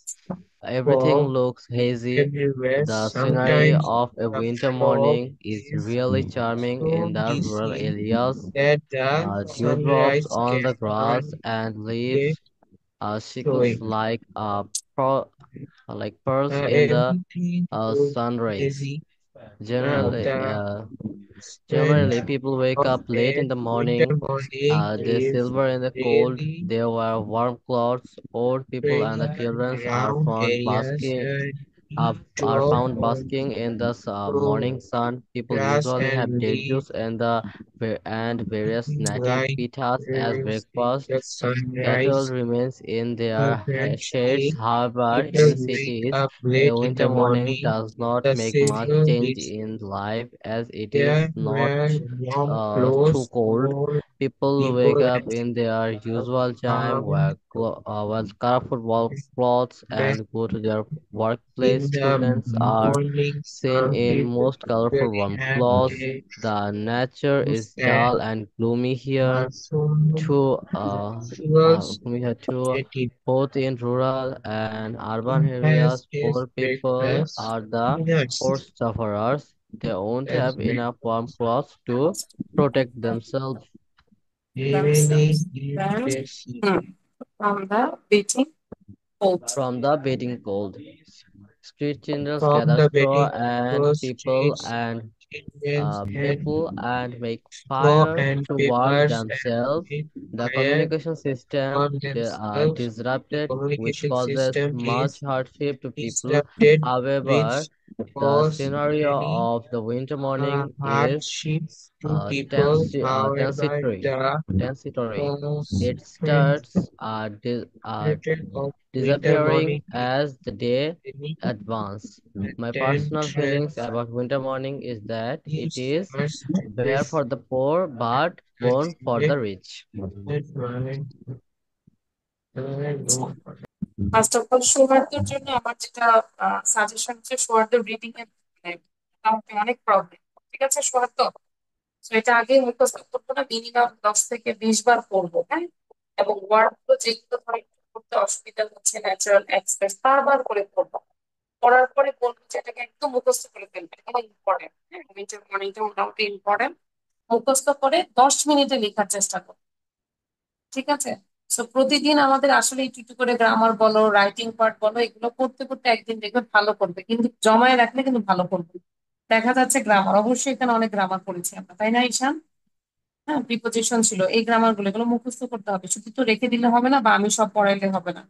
Speaker 2: Everything
Speaker 4: fog
Speaker 2: looks hazy.
Speaker 4: everywhere.
Speaker 2: The scenery
Speaker 4: Sometimes
Speaker 2: of a
Speaker 4: the
Speaker 2: winter
Speaker 4: fog
Speaker 2: morning is
Speaker 4: is
Speaker 2: really charming
Speaker 4: so
Speaker 2: in the rural
Speaker 4: dizzy
Speaker 2: areas.
Speaker 4: that the
Speaker 2: Dewdrops
Speaker 4: sunrise
Speaker 2: on the
Speaker 4: cannot
Speaker 2: grass and
Speaker 4: get
Speaker 2: leaves sickles
Speaker 4: showing.
Speaker 2: pro- like pearls in the
Speaker 4: Everything looks
Speaker 2: sun rays.
Speaker 4: hazy.
Speaker 2: Generally,
Speaker 4: The
Speaker 2: generally,
Speaker 4: strength
Speaker 2: people wake
Speaker 4: of
Speaker 2: up late
Speaker 4: a
Speaker 2: in the
Speaker 4: winter
Speaker 2: morning.
Speaker 4: morning
Speaker 2: They
Speaker 4: is
Speaker 2: silver in the cold.
Speaker 4: really
Speaker 2: They wear warm clothes. Old people and the children
Speaker 4: around areas
Speaker 2: are
Speaker 4: drop
Speaker 2: found
Speaker 4: on
Speaker 2: basking in the
Speaker 4: the
Speaker 2: morning sun. People
Speaker 4: grass
Speaker 2: usually have
Speaker 4: and
Speaker 2: date
Speaker 4: leaves
Speaker 2: juice and various native
Speaker 4: like
Speaker 2: pitas as
Speaker 4: rivers in
Speaker 2: breakfast.
Speaker 4: the
Speaker 2: Cattle
Speaker 4: sunrise.
Speaker 2: remains in their shades.
Speaker 4: Eventually,
Speaker 2: However,
Speaker 4: people
Speaker 2: in
Speaker 4: wake
Speaker 2: cities,
Speaker 4: up
Speaker 2: a
Speaker 4: late in
Speaker 2: winter
Speaker 4: the
Speaker 2: morning
Speaker 4: morning.
Speaker 2: does not
Speaker 4: The
Speaker 2: make much
Speaker 4: seasonal
Speaker 2: change
Speaker 4: busy.
Speaker 2: in life as it is
Speaker 4: There
Speaker 2: not
Speaker 4: were warm
Speaker 2: too
Speaker 4: clothes
Speaker 2: cold.
Speaker 4: for
Speaker 2: People wake
Speaker 4: people
Speaker 2: up
Speaker 4: and
Speaker 2: in their usual time,
Speaker 4: around
Speaker 2: wear colorful clothes,
Speaker 4: that
Speaker 2: and go to their workplace.
Speaker 4: in the
Speaker 2: Students are
Speaker 4: morning
Speaker 2: seen
Speaker 4: sun
Speaker 2: in
Speaker 4: people
Speaker 2: most colorful
Speaker 4: usually
Speaker 2: warm
Speaker 4: have
Speaker 2: clothes.
Speaker 4: a
Speaker 2: The nature is
Speaker 4: stand
Speaker 2: dull and gloomy here.
Speaker 4: also
Speaker 2: Too,
Speaker 4: fuels
Speaker 2: we have two,
Speaker 4: creative
Speaker 2: both in rural and urban
Speaker 4: and has
Speaker 2: areas.
Speaker 4: his
Speaker 2: Poor people
Speaker 4: breakfast
Speaker 2: are the
Speaker 4: dinners
Speaker 2: worst sufferers. They won't
Speaker 4: as
Speaker 2: have enough warm clothes to protect themselves
Speaker 4: heavily
Speaker 1: Themselves.
Speaker 4: in
Speaker 1: Then,
Speaker 4: the sea.
Speaker 1: from the beating cold.
Speaker 2: from the beating cold. Street children
Speaker 4: From
Speaker 2: gather
Speaker 4: the
Speaker 2: straw
Speaker 4: wedding
Speaker 2: and
Speaker 4: first
Speaker 2: people
Speaker 4: streets
Speaker 2: and people and make
Speaker 4: Straw
Speaker 2: fire
Speaker 4: and
Speaker 2: to warm
Speaker 4: papers and
Speaker 2: themselves.
Speaker 4: make
Speaker 2: The
Speaker 4: fire
Speaker 2: communication system
Speaker 4: on themselves. The
Speaker 2: disrupted, which
Speaker 4: communication
Speaker 2: causes
Speaker 4: system
Speaker 2: much
Speaker 4: is
Speaker 2: hardship to people.
Speaker 4: disrupted,
Speaker 2: However,
Speaker 4: which
Speaker 2: the
Speaker 4: cause
Speaker 2: scenario
Speaker 4: many
Speaker 2: of the winter morning is
Speaker 4: hardships to people. However,
Speaker 2: transitory.
Speaker 4: the
Speaker 2: It starts
Speaker 4: concentrated of winter
Speaker 2: disappearing
Speaker 4: morning is
Speaker 2: as the day
Speaker 4: many
Speaker 2: advances. My personal feelings
Speaker 4: attentions
Speaker 2: about winter morning is that it is
Speaker 4: newsmers
Speaker 2: bare for the poor but born for the rich.
Speaker 1: First of all সৌহার্দ্যের জন্য আমার যেটা suggestion হচ্ছে সৌহার্দ্য reading এর মোটামুটি অনেক problem. ঠিক আছে সৌহার্দ্য, তো এটা আগে মুখস্থ করবো না, মিনিমাম 10 থেকে 20 বার পড়বো, হ্যাঁ। এবং ওয়ার্ড গুলো যেগুলো ধর একটু করতে অসুবিধা হচ্ছে, ন্যাচারাল এক্সপ্রেস বারবার করে পড়বো। পড়ার পরে বলবো যে এটাকে একদম মুখস্থ করে ফেলবে, এটা ইম্পর্টেন্ট। হ্যাঁ, উইন্টার মর্নিংটা মোটামুটি ইম্পর্টেন্ট। মুখস্থ করে 10 মিনিটে লেখার চেষ্টা করো, ঠিক আছে। তো প্রতিদিন আমাদের আসলে একটু একটু করে গ্রামার বলো, রাইটিং পার্ট বলো, এগুলো করতে করতে একদিন দেখবে ভালো করবে, কিন্তু জমায় রাখলে কিন্তু ভালো করবে। দেখা যাচ্ছে গ্রামার, অবশ্যই এখানে অনেক গ্রামার করেছি আমরা, তাই না ঈশান? হ্যাঁ, প্রিপোজিশন ছিল, এই গ্রামার গুলো এগুলো মুখস্থ করতে হবে, শুধু তো রেখে দিলে হবে না বা আমি সব পড়াইলে হবে না,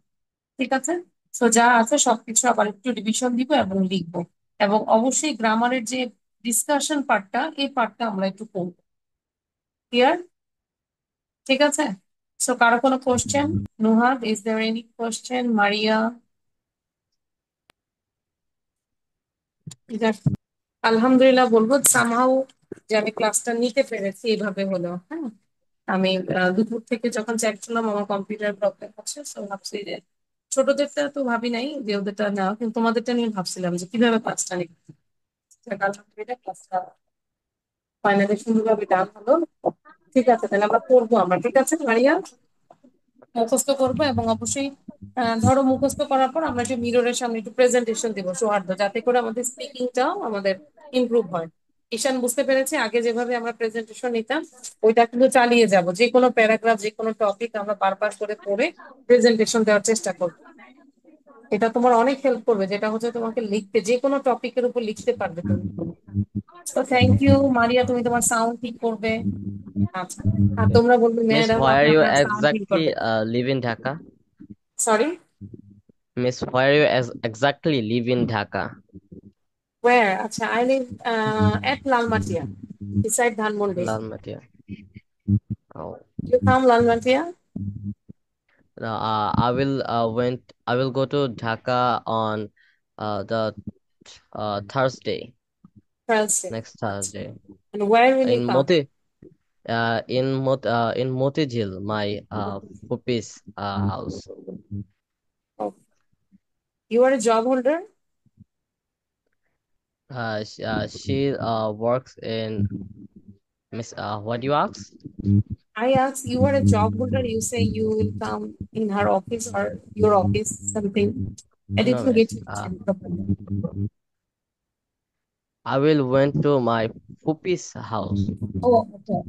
Speaker 1: ঠিক আছে। তো যা আছে সবকিছু আবার একটু রিভিশন দিব এবং লিখবো। এবং অবশ্যই গ্রামারের যে ডিসকাশন পার্টটা, এই পার্টটা আমরা একটু করবো। ক্লিয়ার? ঠিক আছে। সো কারো কোনো question? Nuhad, is there any question? Maria? আলহামদুলিল্লাহ বলবো সামহাউ যে আমি ক্লাসটা নিতে পেরেছি, এইভাবে হলো। হ্যাঁ, আমি দুপুর থেকে যখন চেক করলাম আমার কম্পিউটার প্রবলেম হচ্ছে, তো ভাবছি যে ছোটদেরটা তো ভাবি নাই যে ওদেরটা নেওয়া, কিন্তু তোমাদেরটা নিয়ে ভাবছিলাম যে কিভাবে ক্লাসটা নিতে। আলহামদুলিল্লাহ ক্লাসটা ফাইনালি সুন্দরভাবে ডান হলো। ঠিক আছে, তাহলে আমরা করবো আমরা, ঠিক আছে মারিয়া? মুখস্থ করবো এবং অবশ্যই ধরো মুখস্থ করার পর আমরা একটু মিররের সামনে একটু প্রেজেন্টেশন দিব সৌহার্দ্য, যাতে করে আমাদের স্পিকিংটাও আমাদের ইমপ্রুভ হয়। ঈশান বুঝতে পেরেছে, আগে যেভাবে আমরা প্রেজেন্টেশন নিতাম ওইটা কিন্তু চালিয়ে যাব, যে কোনো প্যারাগ্রাফ যে কোনো টপিক আমরা বারবার করে পড়ে প্রেজেন্টেশন দেওয়ার চেষ্টা করবো। এটা তোমার অনেক হেল্প করবে, যেটা হচ্ছে তোমাকে লিখতে, যে কোনো টপিকের উপর লিখতে পারবে তুমি। তো থ্যাংক ইউ মারিয়া, তুমি তোমার সাউন্ড ঠিক করবে। আচ্ছা, আর তোমরা বলবে
Speaker 2: Miss,
Speaker 1: ম্যাডাম
Speaker 2: where
Speaker 1: আপনি
Speaker 2: you
Speaker 1: আপনার সাউন্ড ঠিক করবে।
Speaker 2: live in Dhaka?
Speaker 1: Sorry,
Speaker 2: Miss, where you exactly live in Dhaka?
Speaker 1: where? আচ্ছা, I live at Lalmatia, beside Dhanmondi.
Speaker 2: Lal Matia. Oh.
Speaker 1: You come Lalmatia?
Speaker 2: I will go to Dhaka on the Thursday,
Speaker 1: Thursday.
Speaker 2: next Thursday.
Speaker 1: And where will you
Speaker 2: In
Speaker 1: come?
Speaker 2: in Motijil, my Pupi's house.
Speaker 1: Oh. You are a job holder?
Speaker 2: She works in Miss. What do you ask?
Speaker 1: I asked, you are a job holder, you say you will come in her office or your office, something. I
Speaker 2: No,
Speaker 1: didn't get
Speaker 2: Miss.
Speaker 1: you.
Speaker 2: I will went to my Pupi's house.
Speaker 1: Oh, okay.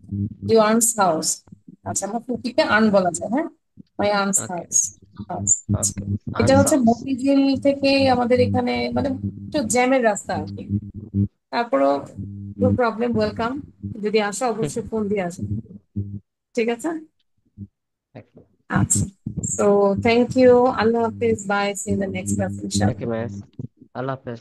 Speaker 1: Your aunt's house. আচ্ছা, আমার ফুপিকে আন বলা যায়, হ্যাঁ? My aunt's
Speaker 2: Okay.
Speaker 1: house.
Speaker 2: Okay.
Speaker 1: এটা
Speaker 2: Aunt's
Speaker 1: হচ্ছে
Speaker 2: house.
Speaker 1: Motijheel থেকে আমাদের এখানে, মানে একটু জ্যামের রাস্তা আর কি। তারপরও নো প্রবলেম, ওয়েলকাম। যদি আসো অবশ্যই ফোন দিয়ে আসো, ঠিক আছে? আচ্ছা, সো থ্যাংক ইউ, আল্লাহ হাফিজ, bye, see you in the next class ইনশাআল্লাহ।
Speaker 2: Okay, miss. Allah Hafiz.